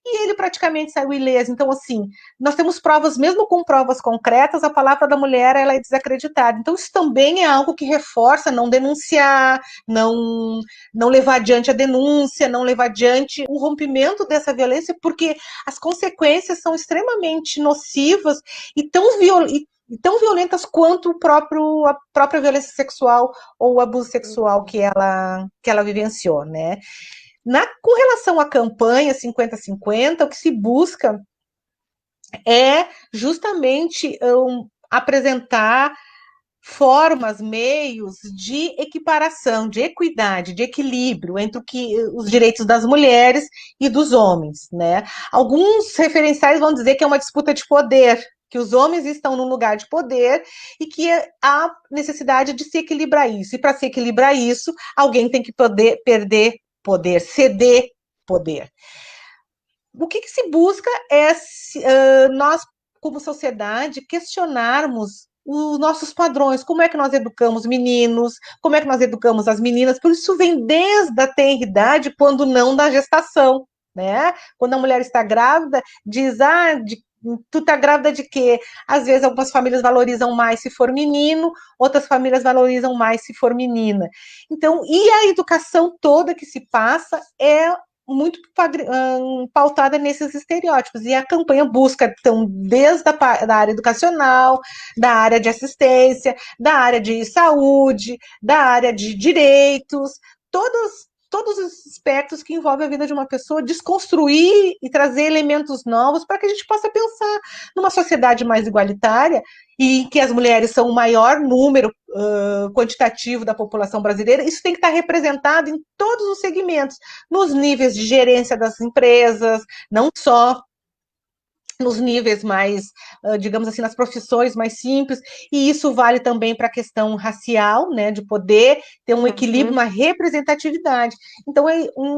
e ele praticamente saiu ileso. Então, assim, nós temos provas, mesmo com provas concretas, a palavra da mulher ela é desacreditada. Então, isso também é algo que reforça não denunciar, não levar adiante a denúncia, não levar adiante o rompimento dessa violência, porque as consequências são extremamente nocivas e tão violentas quanto a própria violência sexual ou o abuso sexual que ela vivenciou, né? Com relação à campanha 50-50, o que se busca é justamente apresentar formas, meios de equiparação, de equidade, de equilíbrio entre os direitos das mulheres e dos homens, né? Alguns referenciais vão dizer que é uma disputa de poder, que os homens estão num lugar de poder e que há necessidade de se equilibrar isso. E para se equilibrar isso, alguém tem que perder poder, ceder poder. O que se busca é nós, como sociedade, questionarmos os nossos padrões, como é que nós educamos meninos, como é que nós educamos as meninas, por isso vem desde a tenridade, quando não da gestação, né? Quando a mulher está grávida, diz, tu tá grávida de quê? Às vezes algumas famílias valorizam mais se for menino, outras famílias valorizam mais se for menina. Então, e a educação toda que se passa é muito pautada nesses estereótipos, e a campanha busca, então, desde da área educacional, da área de assistência, da área de saúde, da área de direitos, todos os aspectos que envolvem a vida de uma pessoa, desconstruir e trazer elementos novos para que a gente possa pensar numa sociedade mais igualitária e que as mulheres são o maior número quantitativo da população brasileira. Isso tem que estar representado em todos os segmentos, nos níveis de gerência das empresas, não só nos níveis mais, digamos assim, nas profissões mais simples, e isso vale também para a questão racial, né, de poder ter um equilíbrio, uma representatividade. Então,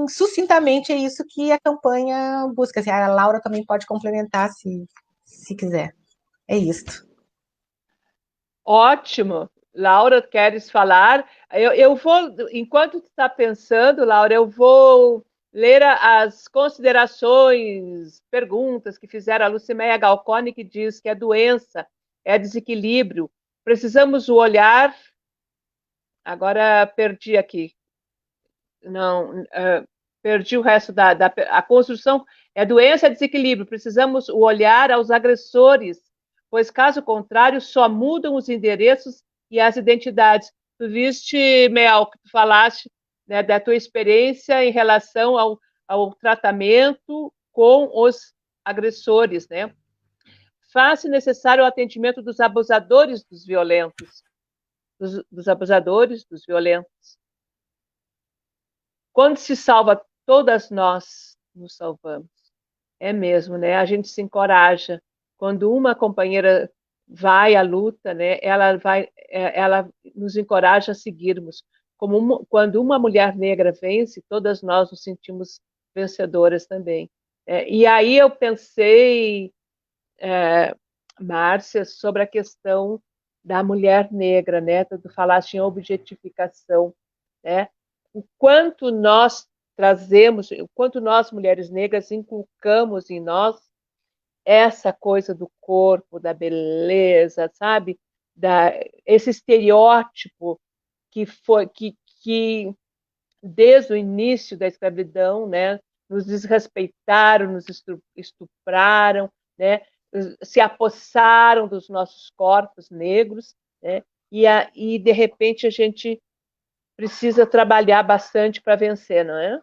sucintamente, é isso que a campanha busca. Assim, a Laura também pode complementar, se se quiser. É isto. Ótimo. Laura, queres falar? Eu vou, enquanto tu está pensando, Laura, eu vou ler as considerações, perguntas que fizeram a Lucimeia Galcone, que diz que a doença é desequilíbrio. Precisamos o olhar. Agora perdi aqui. Não, perdi o resto a construção. É doença, é desequilíbrio. Precisamos o olhar aos agressores, pois, caso contrário, só mudam os endereços e as identidades. Tu viste, Mel, que tu falaste, né, da tua experiência em relação ao tratamento com os agressores, né? Faz-se necessário o atendimento dos abusadores dos violentos, dos abusadores dos violentos. Quando se salva, todas nós nos salvamos. É mesmo, né? A gente se encoraja. Quando uma companheira vai à luta, né? Ela nos encoraja a seguirmos. Quando uma mulher negra vence, todas nós nos sentimos vencedoras também. E aí eu pensei, Márcia, sobre a questão da mulher negra, né? Tu falaste em objetificação, né? O quanto nós trazemos, o quanto nós, mulheres negras, inculcamos em nós essa coisa do corpo, da beleza, sabe? Esse estereótipo que desde o início da escravidão, né, nos desrespeitaram, nos estupraram, né, se apossaram dos nossos corpos negros, né, e de repente a gente precisa trabalhar bastante para vencer, não é?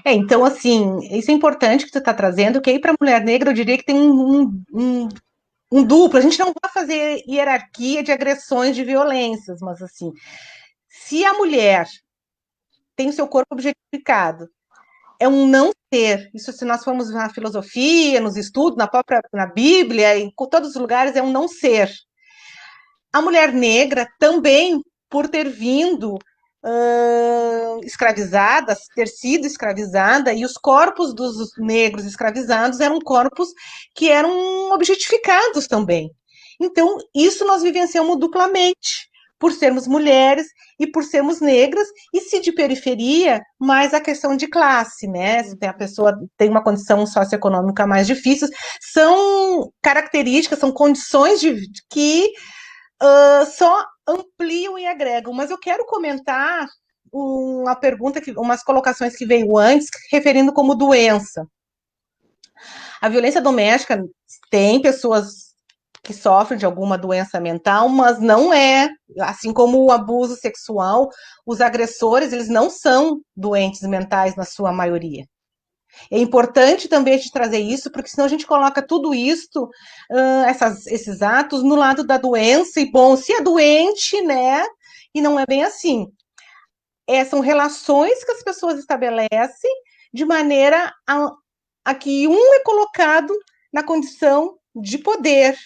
Então, assim, isso é importante que tu está trazendo, que aí para a mulher negra eu diria que tem um duplo. A gente não vai fazer hierarquia de agressões, de violências, mas assim, se a mulher tem o seu corpo objetificado, é um não ser. Isso, se nós formos na filosofia, nos estudos, na Bíblia, em todos os lugares, é um não ser. A mulher negra também, por ter vindo escravizada, ter sido escravizada, e os corpos dos negros escravizados eram corpos que eram objetificados também. Então, isso nós vivenciamos duplamente, por sermos mulheres e por sermos negras, e se de periferia, mais a questão de classe, né? Se a pessoa tem uma condição socioeconômica mais difícil, são características, são condições que só ampliam e agregam. Mas eu quero comentar uma pergunta, umas colocações que veio antes, referindo como doença. A violência doméstica tem pessoas que sofrem de alguma doença mental, mas não é, assim como o abuso sexual, os agressores, eles não são doentes mentais na sua maioria. É importante também a gente trazer isso, porque senão a gente coloca tudo isso, esses atos, no lado da doença, e bom, se é doente, né? E não é bem assim. São relações que as pessoas estabelecem de maneira a que um é colocado na condição de poder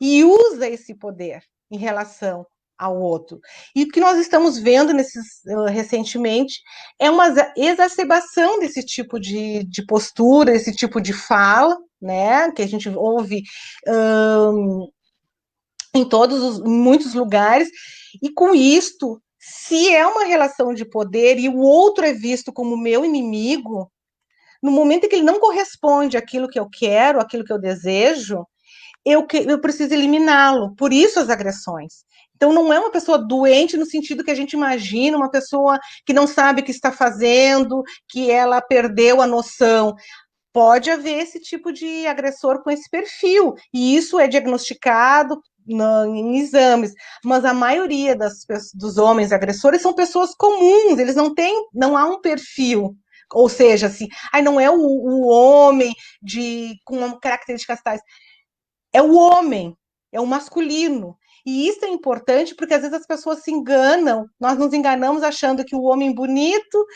e usa esse poder em relação ao outro. E o que nós estamos vendo recentemente é uma exacerbação desse tipo de postura, esse tipo de fala, né, que a gente ouve em muitos lugares, e com isto, se é uma relação de poder e o outro é visto como meu inimigo, no momento em que ele não corresponde àquilo que eu quero, àquilo que eu desejo, eu preciso eliminá-lo. Por isso as agressões. Então, não é uma pessoa doente no sentido que a gente imagina, uma pessoa que não sabe o que está fazendo, que ela perdeu a noção. Pode haver esse tipo de agressor com esse perfil, e isso é diagnosticado em exames, mas a maioria dos homens agressores são pessoas comuns, eles não há um perfil. Ou seja, assim, não é o homem com características tais. É o homem, é o masculino. E isso é importante porque às vezes as pessoas se enganam, nós nos enganamos achando que o homem bonito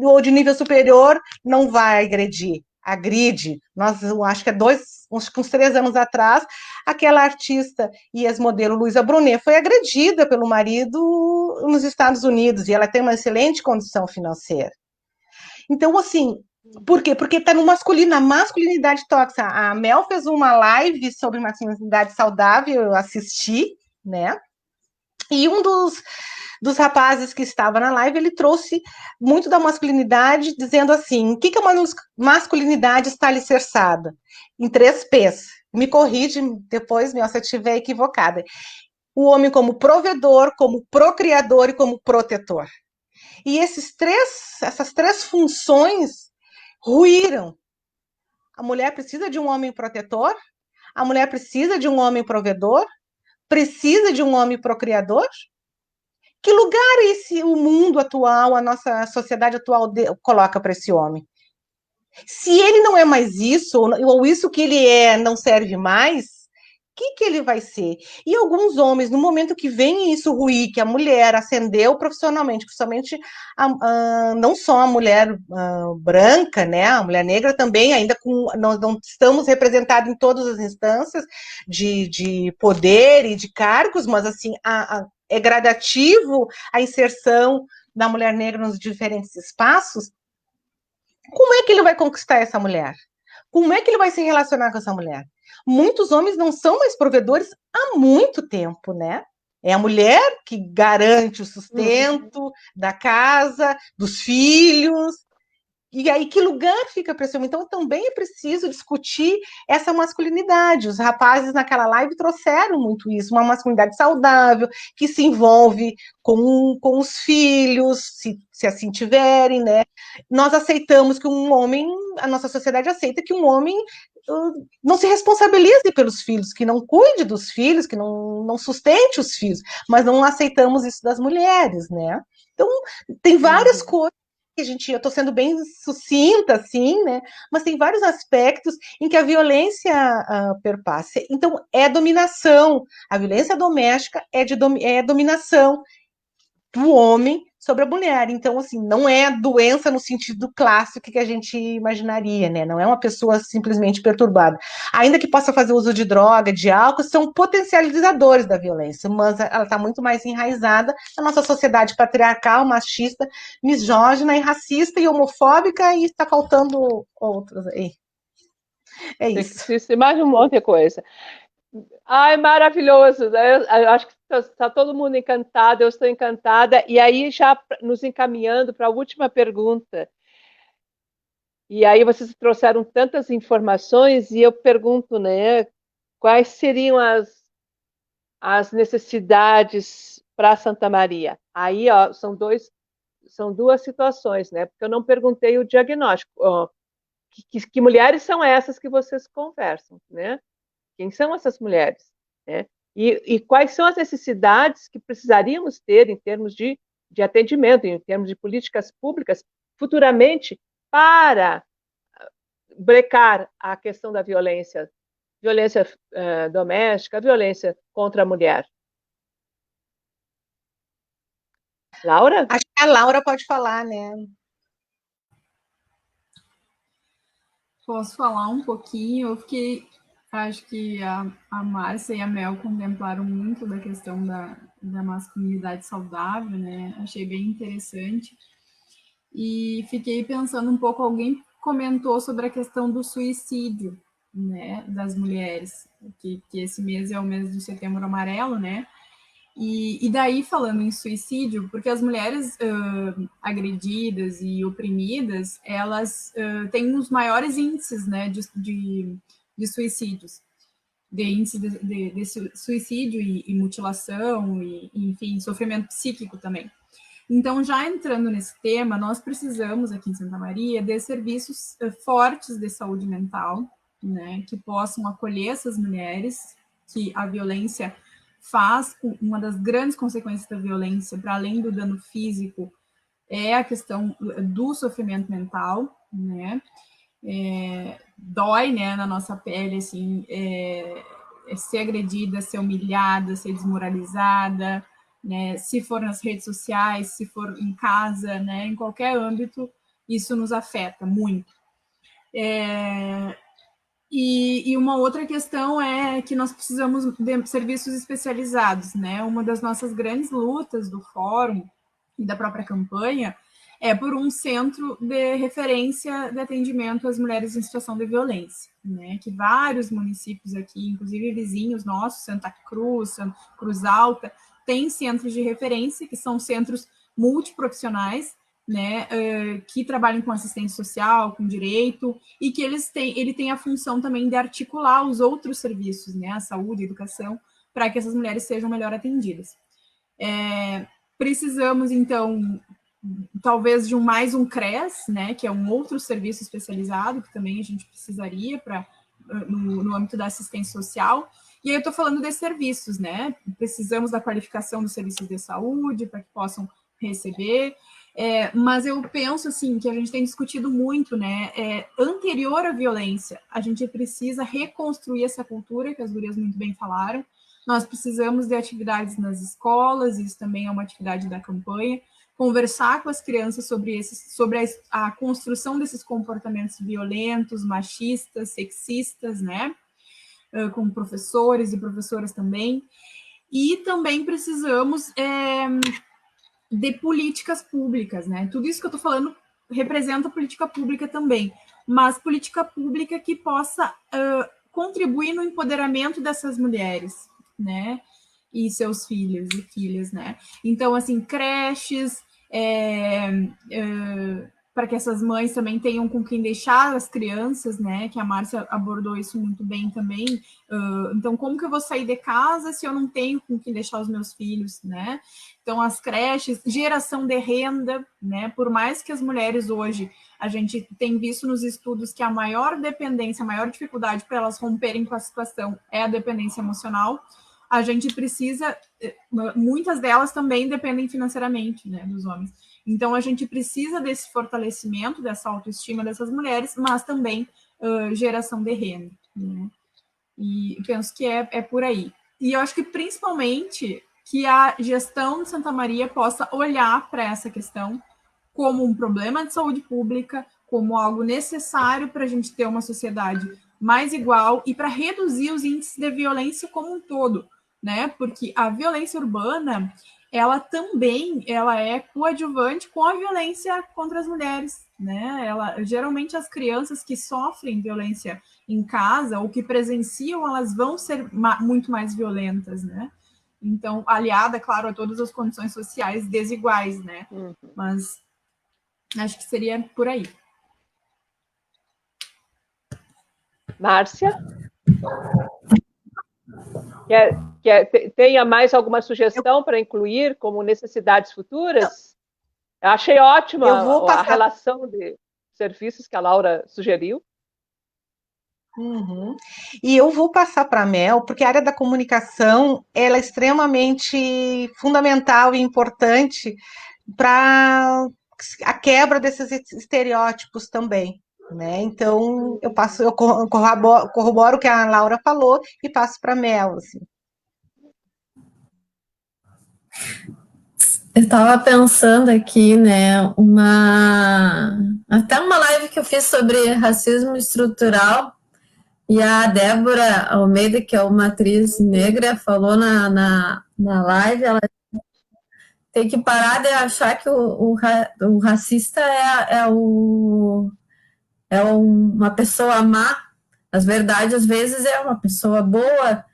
ou de nível superior não vai agredir. Agride. Eu acho que uns 3 anos atrás, aquela artista e ex-modelo Luísa Brunet foi agredida pelo marido nos Estados Unidos, e ela tem uma excelente condição financeira. Então, assim, Por quê? Porque está no masculino, na masculinidade tóxica. A Mel fez uma live sobre masculinidade saudável, eu assisti, né? E um dos rapazes que estava na live, ele trouxe muito da masculinidade, dizendo assim, o que a masculinidade está alicerçada? Em 3 P's. Me corrige depois, Mel, se eu estiver equivocada. O homem como provedor, como procriador e como protetor. E essas 3 funções ruíram. A mulher precisa de um homem protetor, a mulher precisa de um homem provedor, precisa de um homem procriador. Que lugar o mundo atual, a nossa sociedade atual coloca para esse homem? Se ele não é mais isso, ou isso que ele é não serve mais, que ele vai ser? E alguns homens, no momento que vem isso ruir, que a mulher ascendeu profissionalmente, principalmente não só a mulher branca, né? A mulher negra também, ainda nós não estamos representados em todas as instâncias de poder e de cargos, mas assim, é gradativo a inserção da mulher negra nos diferentes espaços. Como é que ele vai conquistar essa mulher? Como é que ele vai se relacionar com essa mulher? Muitos homens não são mais provedores há muito tempo, né? É a mulher que garante o sustento da casa, dos filhos. E aí, que lugar fica para esse homem? Então, também é preciso discutir essa masculinidade. Os rapazes naquela live trouxeram muito isso, uma masculinidade saudável, que se envolve com os filhos, se assim tiverem, né? Nós aceitamos que um homem, a nossa sociedade aceita que um homem não se responsabilize pelos filhos, que não cuide dos filhos, que não sustente os filhos, mas não aceitamos isso das mulheres, né? Então, tem várias coisas eu estou sendo bem sucinta, assim, né? Mas tem vários aspectos em que a violência perpassa. Então, é dominação. A violência doméstica é dominação do homem sobre a mulher. Então, assim, não é doença no sentido clássico que a gente imaginaria, né? Não é uma pessoa simplesmente perturbada. Ainda que possa fazer uso de droga, de álcool, são potencializadores da violência, mas ela está muito mais enraizada na nossa sociedade patriarcal, machista, misógina e racista e homofóbica, e está faltando outros aí. É isso. Sexista e mais um monte de coisa. Ai, maravilhoso! Eu acho que está todo mundo encantado, eu estou encantada. E aí, já nos encaminhando para a última pergunta. E aí, vocês trouxeram tantas informações, e eu pergunto, né, quais seriam as necessidades para Santa Maria? Aí, ó, são duas situações, né? Porque eu não perguntei o diagnóstico. Ó, que mulheres são essas que vocês conversam, né? Quem são essas mulheres? Né? E quais são as necessidades que precisaríamos ter em termos de atendimento, em termos de políticas públicas, futuramente, para brecar a questão da violência doméstica, violência contra a mulher? Laura? Acho que a Laura pode falar, né? Posso falar um pouquinho? Acho que a Márcia e a Mel contemplaram muito da questão da masculinidade saudável, né? Achei bem interessante. E fiquei pensando um pouco, alguém comentou sobre a questão do suicídio, né, das mulheres, que esse mês é o mês do Setembro Amarelo, né? E daí, falando em suicídio, porque as mulheres agredidas e oprimidas, elas têm os maiores índices, né, de suicídios, de índice de suicídio e mutilação, e, enfim, sofrimento psíquico também. Então, já entrando nesse tema, nós precisamos, aqui em Santa Maria, de serviços fortes de saúde mental, né, que possam acolher essas mulheres, que a violência faz, uma das grandes consequências da violência, para além do dano físico, é a questão do sofrimento mental, né? Dói, né, na nossa pele, assim, ser agredida, ser humilhada, ser desmoralizada, né? Se for nas redes sociais, se for em casa, né? Em qualquer âmbito, isso nos afeta muito. E uma outra questão é que nós precisamos de serviços especializados, né? Uma das nossas grandes lutas do fórum e da própria campanha é por um centro de referência de atendimento às mulheres em situação de violência, né? Que vários municípios aqui, inclusive vizinhos nossos, Santa Cruz, Cruz Alta, têm centros de referência, que são centros multiprofissionais, né, que trabalham com assistência social, com direito, e que ele tem a função também de articular os outros serviços, né, a saúde, a educação, para que essas mulheres sejam melhor atendidas. Precisamos, então, talvez de mais um CRES, né, que é um outro serviço especializado, que também a gente precisaria no âmbito da assistência social. E aí eu estou falando de serviços, né? Precisamos da qualificação dos serviços de saúde para que possam receber. Mas eu penso assim que a gente tem discutido muito, né? Anterior à violência, a gente precisa reconstruir essa cultura, que as gurias muito bem falaram. Nós precisamos de atividades nas escolas, isso também é uma atividade da campanha, conversar com as crianças sobre a construção desses comportamentos violentos, machistas, sexistas, né? Com professores e professoras também. E também precisamos de políticas públicas, né? Tudo isso que eu estou falando representa política pública também, mas política pública que possa contribuir no empoderamento dessas mulheres, né? E seus filhos e filhas, né? Então, assim, creches, para que essas mães também tenham com quem deixar as crianças, né? Que a Márcia abordou isso muito bem também. Então, como que eu vou sair de casa se eu não tenho com quem deixar os meus filhos, né? Então, as creches, geração de renda, né? Por mais que as mulheres hoje, a gente tem visto nos estudos que a maior dependência, a maior dificuldade para elas romperem com a situação é a dependência emocional, a gente precisa, muitas delas também dependem financeiramente, né, dos homens. Então, a gente precisa desse fortalecimento, dessa autoestima dessas mulheres, mas também geração de renda, né? E penso que é por aí. E eu acho que, principalmente, que a gestão de Santa Maria possa olhar para essa questão como um problema de saúde pública, como algo necessário para a gente ter uma sociedade mais igual e para reduzir os índices de violência como um todo, né? Porque a violência urbana, ela também é coadjuvante com a violência contra as mulheres, né? Geralmente as crianças que sofrem violência em casa ou que presenciam, elas vão ser muito mais violentas, né? Então, aliada, claro, a todas as condições sociais desiguais, né? Mas acho que seria por aí. Márcia? Tenha mais alguma sugestão para incluir como necessidades futuras? Eu achei ótima a relação de serviços que a Laura sugeriu. E eu vou passar para a Mel, porque a área da comunicação ela é extremamente fundamental e importante para a quebra desses estereótipos também, né? Então eu corroboro o que a Laura falou e passo para a Mel, assim. Eu estava pensando aqui, né, até uma live que eu fiz sobre racismo estrutural, e a Débora Almeida, que é uma atriz negra, falou na live, ela tem que parar de achar que o racista é uma pessoa má. Na verdade, às vezes é uma pessoa boa,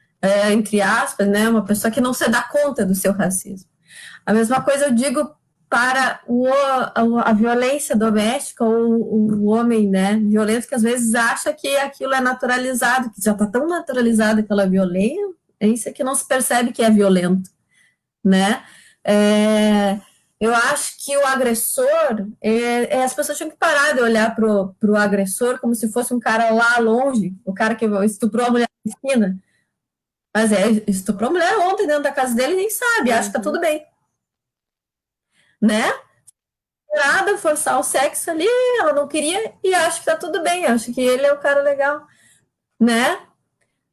entre aspas, né, uma pessoa que não se dá conta do seu racismo. A mesma coisa eu digo para a violência doméstica, ou o homem, né, violento, que às vezes acha que aquilo é naturalizado, que já está tão naturalizado aquela violência que não se percebe que é violento, né? Eu acho que o agressor, as pessoas tinham que parar de olhar para o agressor como se fosse um cara lá longe, o cara que estuprou a mulher na esquina, mas estuprou a mulher ontem dentro da casa dele e nem sabe, acha que tá tudo bem, né? Nada, forçar o sexo ali, ela não queria e acha que tá tudo bem, acha que ele é o cara legal, né?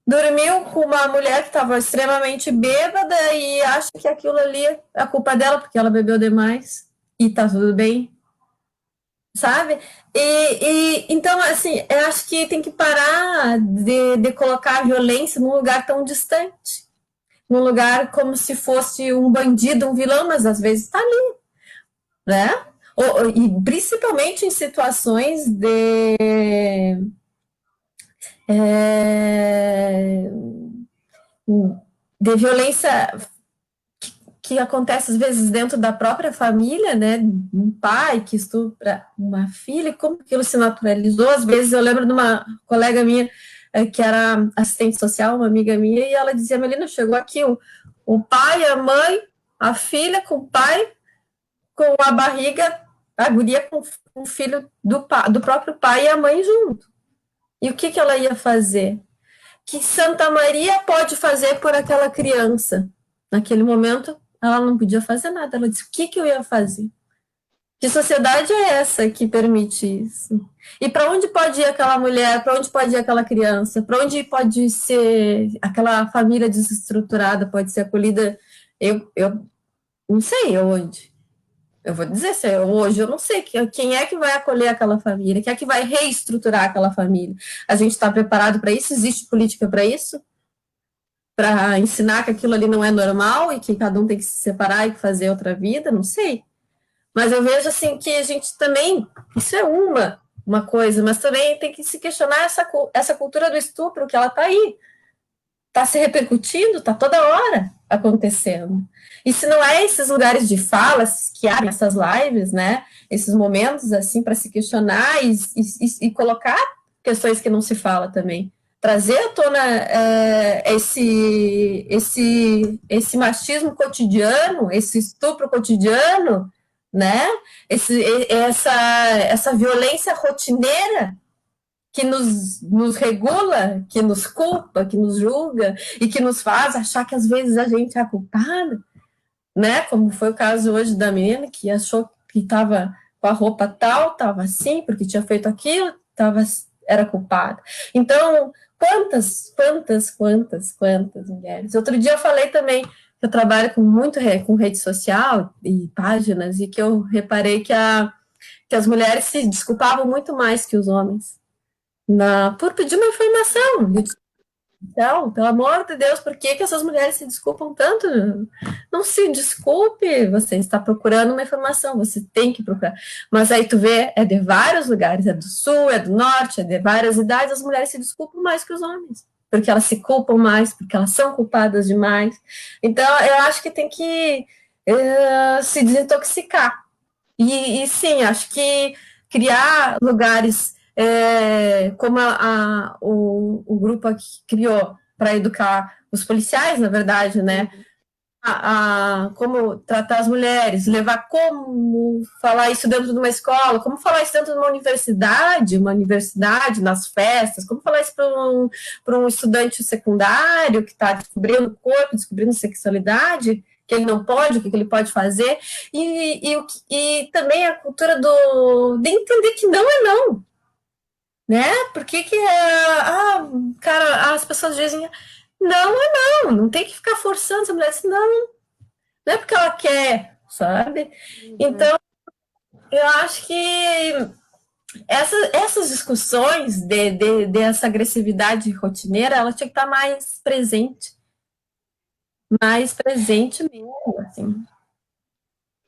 Dormiu com uma mulher que estava extremamente bêbada e acha que aquilo ali é a culpa dela porque ela bebeu demais e tá tudo bem, sabe? Então, assim, eu acho que tem que parar de colocar a violência num lugar tão distante, num lugar como se fosse um bandido, um vilão, mas às vezes tá ali, né? E principalmente em situações de violência que acontece às vezes dentro da própria família, né? Um pai que estupra uma filha, como aquilo se naturalizou. Às vezes eu lembro de uma colega minha que era assistente social, uma amiga minha, e ela dizia: Melina, chegou aqui o pai, a mãe, a filha com o pai, com a barriga, a guria com o filho do próprio pai e a mãe junto. E o que ela ia fazer? Que Santa Maria pode fazer por aquela criança? Naquele momento, ela não podia fazer nada. Ela disse: o que eu ia fazer? Que sociedade é essa que permite isso? E para onde pode ir aquela mulher? Para onde pode ir aquela criança? Para onde pode ser aquela família desestruturada? Pode ser acolhida? Eu não sei onde. Eu vou dizer, hoje eu não sei quem é que vai acolher aquela família, quem é que vai reestruturar aquela família. A gente está preparado para isso? Existe política para isso? Para ensinar que aquilo ali não é normal e que cada um tem que se separar e fazer outra vida? Não sei. Mas eu vejo assim que a gente também, isso é uma coisa, mas também tem que se questionar essa cultura do estupro, que ela está aí, está se repercutindo, está toda hora acontecendo. E se não é esses lugares de falas que abrem essas lives, né, esses momentos assim para se questionar e colocar questões que não se fala também, trazer à tona esse machismo cotidiano, esse estupro cotidiano, né? Essa violência rotineira que nos regula, que nos culpa, que nos julga e que nos faz achar que às vezes a gente é a culpada, né? Como foi o caso hoje da menina que achou que estava com a roupa tal, estava assim, porque tinha feito aquilo, era culpada. Então, quantas mulheres? Outro dia eu falei também que eu trabalho com rede social e páginas, e que eu reparei que as mulheres se desculpavam muito mais que os homens por pedir uma informação. Então, pelo amor de Deus, por que essas mulheres se desculpam tanto? Não se desculpe, você está procurando uma informação, você tem que procurar. Mas aí tu vê, é de vários lugares, é do sul, é do norte, é de várias idades, as mulheres se desculpam mais que os homens, porque elas se culpam mais, porque elas são culpadas demais. Então, eu acho que tem que se desintoxicar. E sim, acho que criar lugares como o grupo aqui criou para educar os policiais, na verdade, né? Como tratar as mulheres, levar como falar isso dentro de uma escola, como falar isso dentro de uma universidade, nas festas, como falar isso para um estudante secundário que está descobrindo o corpo, descobrindo sexualidade, que ele não pode, o que ele pode fazer, e também a cultura de entender que não é não, né? Porque cara, as pessoas dizem não tem que ficar forçando essa mulher, assim, não é porque ela quer, sabe? Então, eu acho que essas discussões dessa agressividade rotineira, ela tinha que estar mais presente mesmo, assim.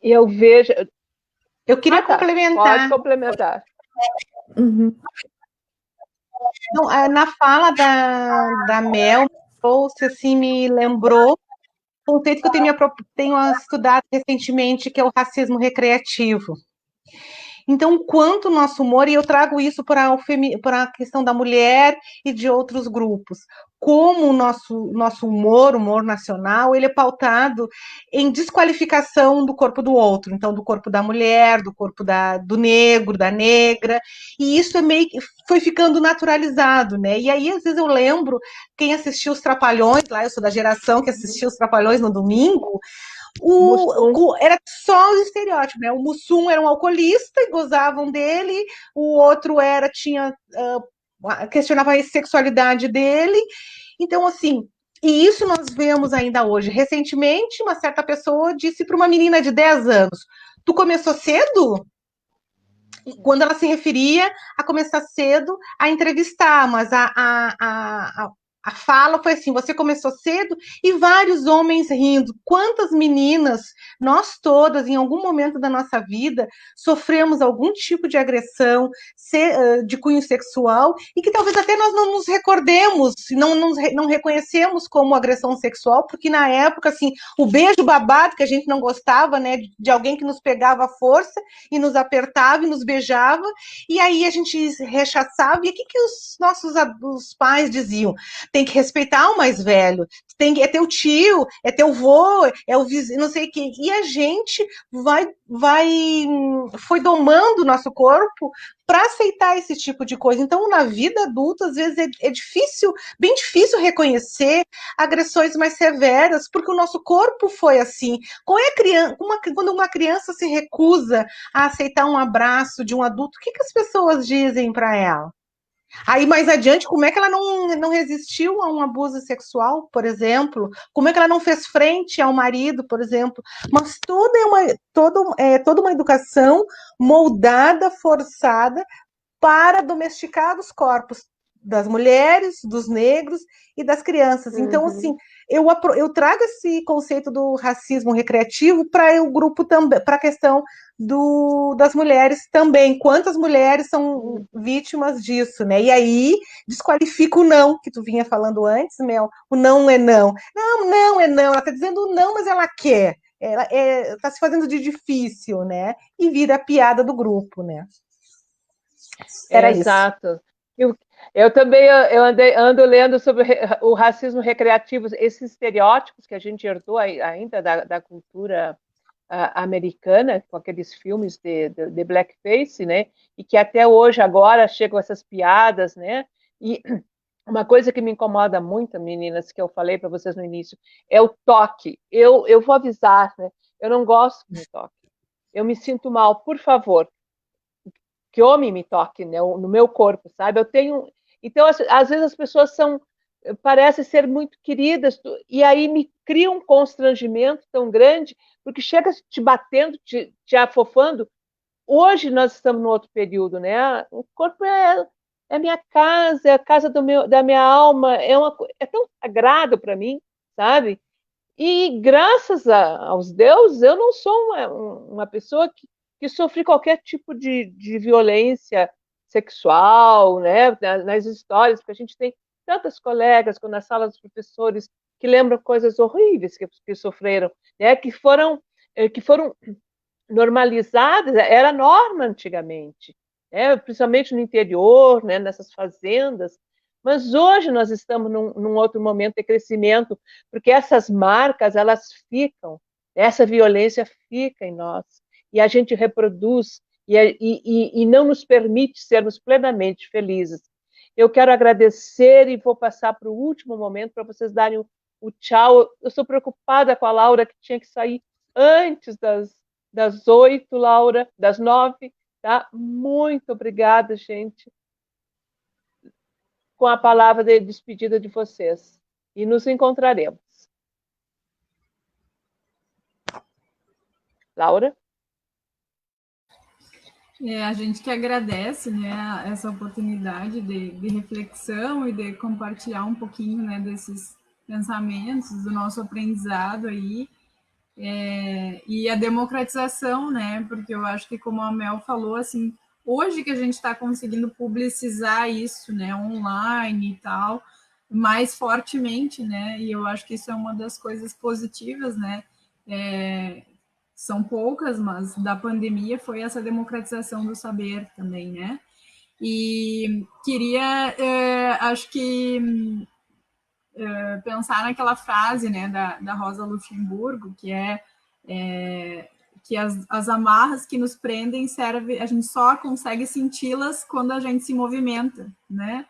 E eu vejo... Eu queria complementar. Pode complementar. Uhum. Então, na fala da Mel, assim, me lembrou um conceito que eu tenho estudado recentemente, que é o racismo recreativo. Então, quanto o nosso humor, e eu trago isso para a questão da mulher e de outros grupos, como o nosso humor nacional, ele é pautado em desqualificação do corpo do outro, então do corpo da mulher, do corpo do negro, da negra, e isso foi ficando naturalizado, né? E aí, às vezes, eu lembro, quem assistiu os Trapalhões, lá eu sou da geração que assistiu os Trapalhões no domingo, era só os estereótipos, né? O Mussum era um alcoolista e gozavam dele, o outro questionava a sexualidade dele. Então, assim, e isso nós vemos ainda hoje. Recentemente, uma certa pessoa disse para uma menina de 10 anos: tu começou cedo? Quando ela se referia a começar cedo a entrevistar, mas a fala foi assim: você começou cedo, e vários homens rindo. Quantas meninas nós todas, em algum momento da nossa vida, sofremos algum tipo de agressão de cunho sexual e que talvez até nós não nos recordemos, não reconhecemos como agressão sexual, porque na época, assim, o beijo babado, que a gente não gostava, né, de alguém que nos pegava à força e nos apertava e nos beijava, e aí a gente rechaçava, e o que os nossos os pais diziam? Tem que respeitar o mais velho, é teu tio, é teu vô, é o vizinho, não sei quem. E a gente foi domando o nosso corpo para aceitar esse tipo de coisa. Então, na vida adulta, às vezes é difícil, bem difícil reconhecer agressões mais severas, porque o nosso corpo foi assim. Quando uma criança se recusa a aceitar um abraço de um adulto, o que as pessoas dizem para ela? Aí, mais adiante, como é que ela não resistiu a um abuso sexual, por exemplo? Como é que ela não fez frente ao marido, por exemplo? Mas toda uma educação moldada, forçada, para domesticar os corpos das mulheres, dos negros e das crianças. Então, assim, eu trago esse conceito do racismo recreativo para o grupo também, para a questão das mulheres também. Quantas mulheres são vítimas disso, né? E aí desqualifica o não, que tu vinha falando antes, Mel. O não é não. Não é não. Ela está dizendo não, mas ela quer. Ela está se fazendo de difícil, né? E vira a piada do grupo, né? Era Exato. Eu também ando lendo sobre o racismo recreativo, esses estereótipos que a gente herdou ainda da cultura americana, com aqueles filmes de blackface, né? E que até hoje, agora, chegam essas piadas, né? E uma coisa que me incomoda muito, meninas, que eu falei para vocês no início, é o toque. Eu vou avisar, né? Eu não gosto de toque. Eu me sinto mal, por favor, que homem me toque, né, no meu corpo, sabe? Então, às vezes as pessoas parecem ser muito queridas, e aí me cria um constrangimento tão grande, porque chega te batendo, te afofando. Hoje nós estamos no outro período, né? O corpo é minha casa, é a casa da minha alma, é tão sagrado para mim, sabe? E graças aos deuses, eu não sou uma pessoa que sofre qualquer tipo de violência sexual, né? Nas histórias, porque a gente tem tantas colegas na sala dos professores que lembram coisas horríveis que sofreram, né? Que foram normalizadas, era norma antigamente, né? Principalmente no interior, né? Nessas fazendas. Mas hoje nós estamos num outro momento de crescimento, porque essas marcas, elas ficam, essa violência fica em nós, e a gente reproduz, e não nos permite sermos plenamente felizes. Eu quero agradecer e vou passar para o último momento para vocês darem o tchau. Eu estou preocupada com a Laura, que tinha que sair antes das 8, Laura, das 9, tá? Muito obrigada, gente, com a palavra de despedida de vocês. E nos encontraremos. Laura? A gente que agradece, né, essa oportunidade de reflexão e de compartilhar um pouquinho, né, desses pensamentos, do nosso aprendizado aí, e a democratização, né, porque eu acho que, como a Mel falou, assim, hoje que a gente está conseguindo publicizar isso, né, online e tal, mais fortemente, né, e eu acho que isso é uma das coisas positivas, né, são poucas, mas da pandemia foi essa democratização do saber também, né? E queria, acho que, pensar naquela frase, né, da Rosa Luxemburgo, que que as amarras que nos prendem servem, a gente só consegue senti-las quando a gente se movimenta, né?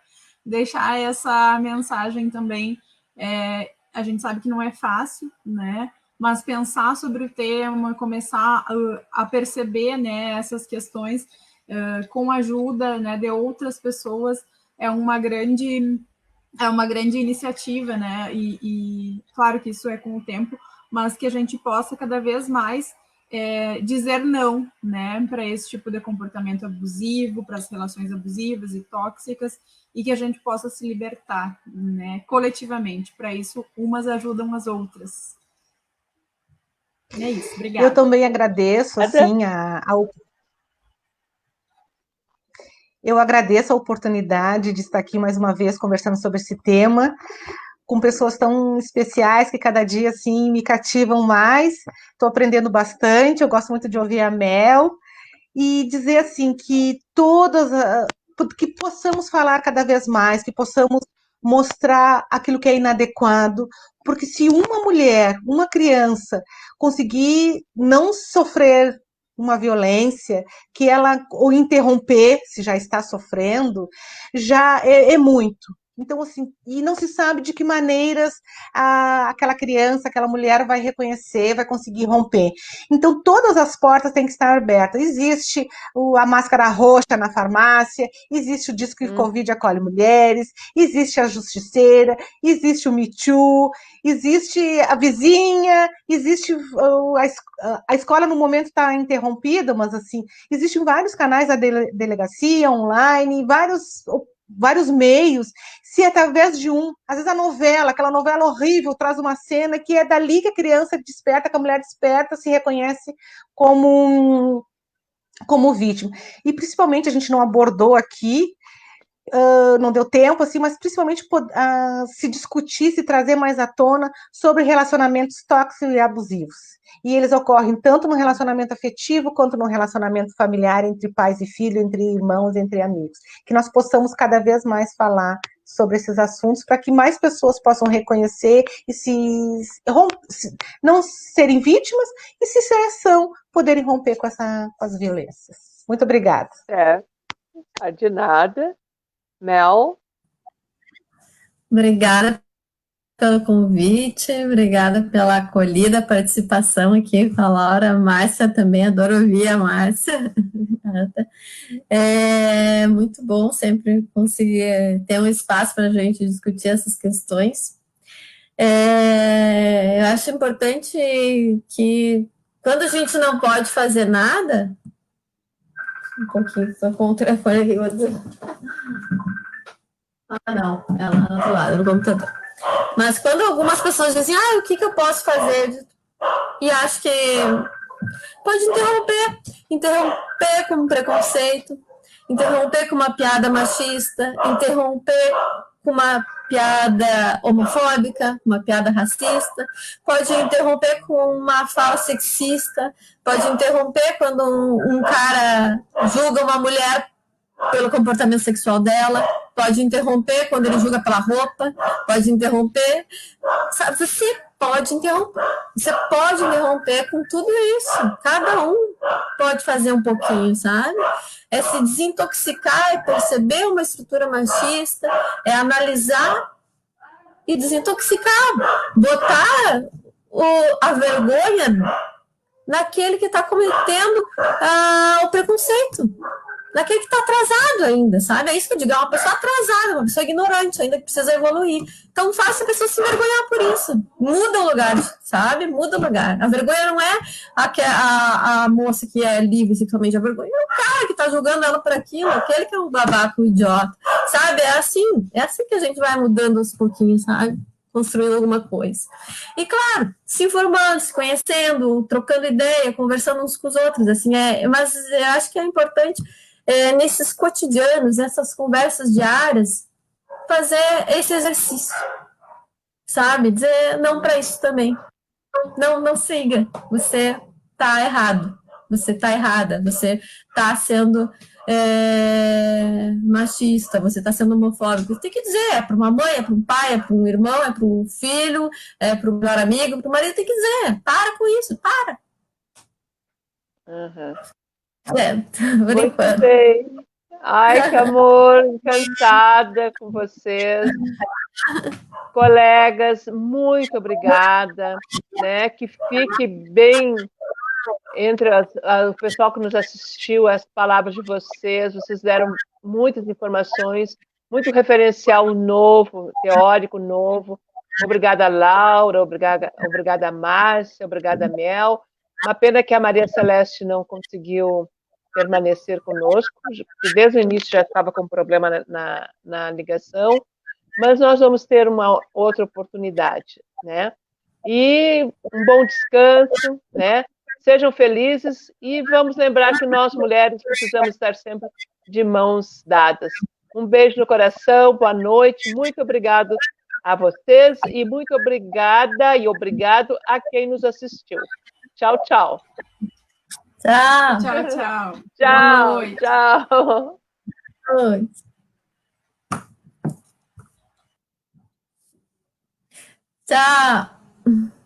Deixar essa mensagem também, a gente sabe que não é fácil, né? Mas pensar sobre o tema, começar a perceber, né, essas questões com a ajuda, né, de outras pessoas é uma grande iniciativa, né? E claro que isso é com o tempo, mas que a gente possa cada vez mais dizer não, né, para esse tipo de comportamento abusivo, para as relações abusivas e tóxicas, e que a gente possa se libertar, né, coletivamente. Para isso, umas ajudam as outras. É isso, obrigada. Eu também agradeço, assim, eu agradeço a oportunidade de estar aqui mais uma vez conversando sobre esse tema, com pessoas tão especiais que cada dia, assim, me cativam mais. Estou aprendendo bastante, eu gosto muito de ouvir a Mel, e dizer, assim, que que possamos falar cada vez mais, que possamos mostrar aquilo que é inadequado, porque se uma mulher, uma criança, conseguir não sofrer uma violência, que ela, ou interromper, se já está sofrendo, já é muito. Então, assim, e não se sabe de que maneiras aquela criança, aquela mulher vai reconhecer, vai conseguir romper. Então, todas as portas têm que estar abertas. Existe a máscara roxa na farmácia, existe o Disque Covid acolhe mulheres, existe a Justiceira, existe o Me Too, existe a vizinha, existe a escola no momento está interrompida, mas assim, existem vários canais da delegacia online, vários meios, se através de às vezes a novela, aquela novela horrível, traz uma cena que é dali que a criança desperta, que a mulher desperta, se reconhece como vítima. E principalmente a gente não abordou aqui, não deu tempo, assim, mas principalmente se discutir, se trazer mais à tona sobre relacionamentos tóxicos e abusivos. E eles ocorrem tanto no relacionamento afetivo quanto no relacionamento familiar, entre pais e filhos, entre irmãos, entre amigos. Que nós possamos cada vez mais falar sobre esses assuntos para que mais pessoas possam reconhecer e não serem vítimas e, se são, poderem romper com as violências. Muito obrigada. De nada. Mel? Obrigada pelo convite, obrigada pela acolhida, participação aqui com a Laura. A Márcia também, adoro ouvir a Márcia. É muito bom sempre conseguir ter um espaço para a gente discutir essas questões. Eu acho importante que quando a gente não pode fazer nada, um pouquinho, estou com o telefone aqui, vou dizer. Não, é lá do outro lado, no computador. Mas quando algumas pessoas dizem, o que eu posso fazer? E acho que pode interromper com um preconceito, interromper com uma piada machista, interromper com uma piada homofóbica, uma piada racista, pode interromper com uma fala sexista, pode interromper quando um cara julga uma mulher pelo comportamento sexual dela, pode interromper quando ele julga pela roupa, pode interromper, sabe? Você pode interromper com tudo isso, cada um pode fazer um pouquinho, sabe? É se desintoxicar, é perceber uma estrutura machista, é analisar e desintoxicar, botar a vergonha naquele que está cometendo o preconceito, naquele que está atrasado ainda, sabe? É isso que eu digo, é uma pessoa atrasada, uma pessoa ignorante, ainda que precisa evoluir. Então, faça a pessoa se envergonhar por isso. Muda o lugar, sabe? Muda o lugar. A vergonha não é a moça que é livre sexualmente, a vergonha é o cara que está julgando ela por aquilo, aquele que é um babaca, um idiota, sabe? É assim que a gente vai mudando aos pouquinhos, sabe? Construindo alguma coisa. E, claro, se informando, se conhecendo, trocando ideia, conversando uns com os outros, assim, mas eu acho que é importante, nesses cotidianos, nessas conversas diárias, fazer esse exercício, sabe? Dizer não para isso também. Não siga, você está errado, você está errada, você está sendo machista, você está sendo homofóbico. Você tem que dizer, é para uma mãe, é para um pai, é para um irmão, é para um filho, é para o melhor amigo, para o marido, tem que dizer, para com isso, para. Por enquanto. Bem. Ai, que amor, encantada com vocês. Colegas, muito obrigada, né? Que fique bem entre o pessoal que nos assistiu, as palavras de vocês deram muitas informações, muito referencial novo, teórico novo. Obrigada, Laura, obrigada, Márcia, obrigada, Mel. Uma pena que a Maria Celeste não conseguiu permanecer conosco, porque desde o início já estava com problema na ligação, mas nós vamos ter uma outra oportunidade, né? e um bom descanso, né? Sejam felizes e vamos lembrar que nós, mulheres, precisamos estar sempre de mãos dadas. Um beijo no coração, boa noite, muito obrigado a vocês e muito obrigada e obrigado a quem nos assistiu. Tchau, tchau. Tchau. Tchau, tchau. Boa Tchau, noite. tchau. Oi. Tchau.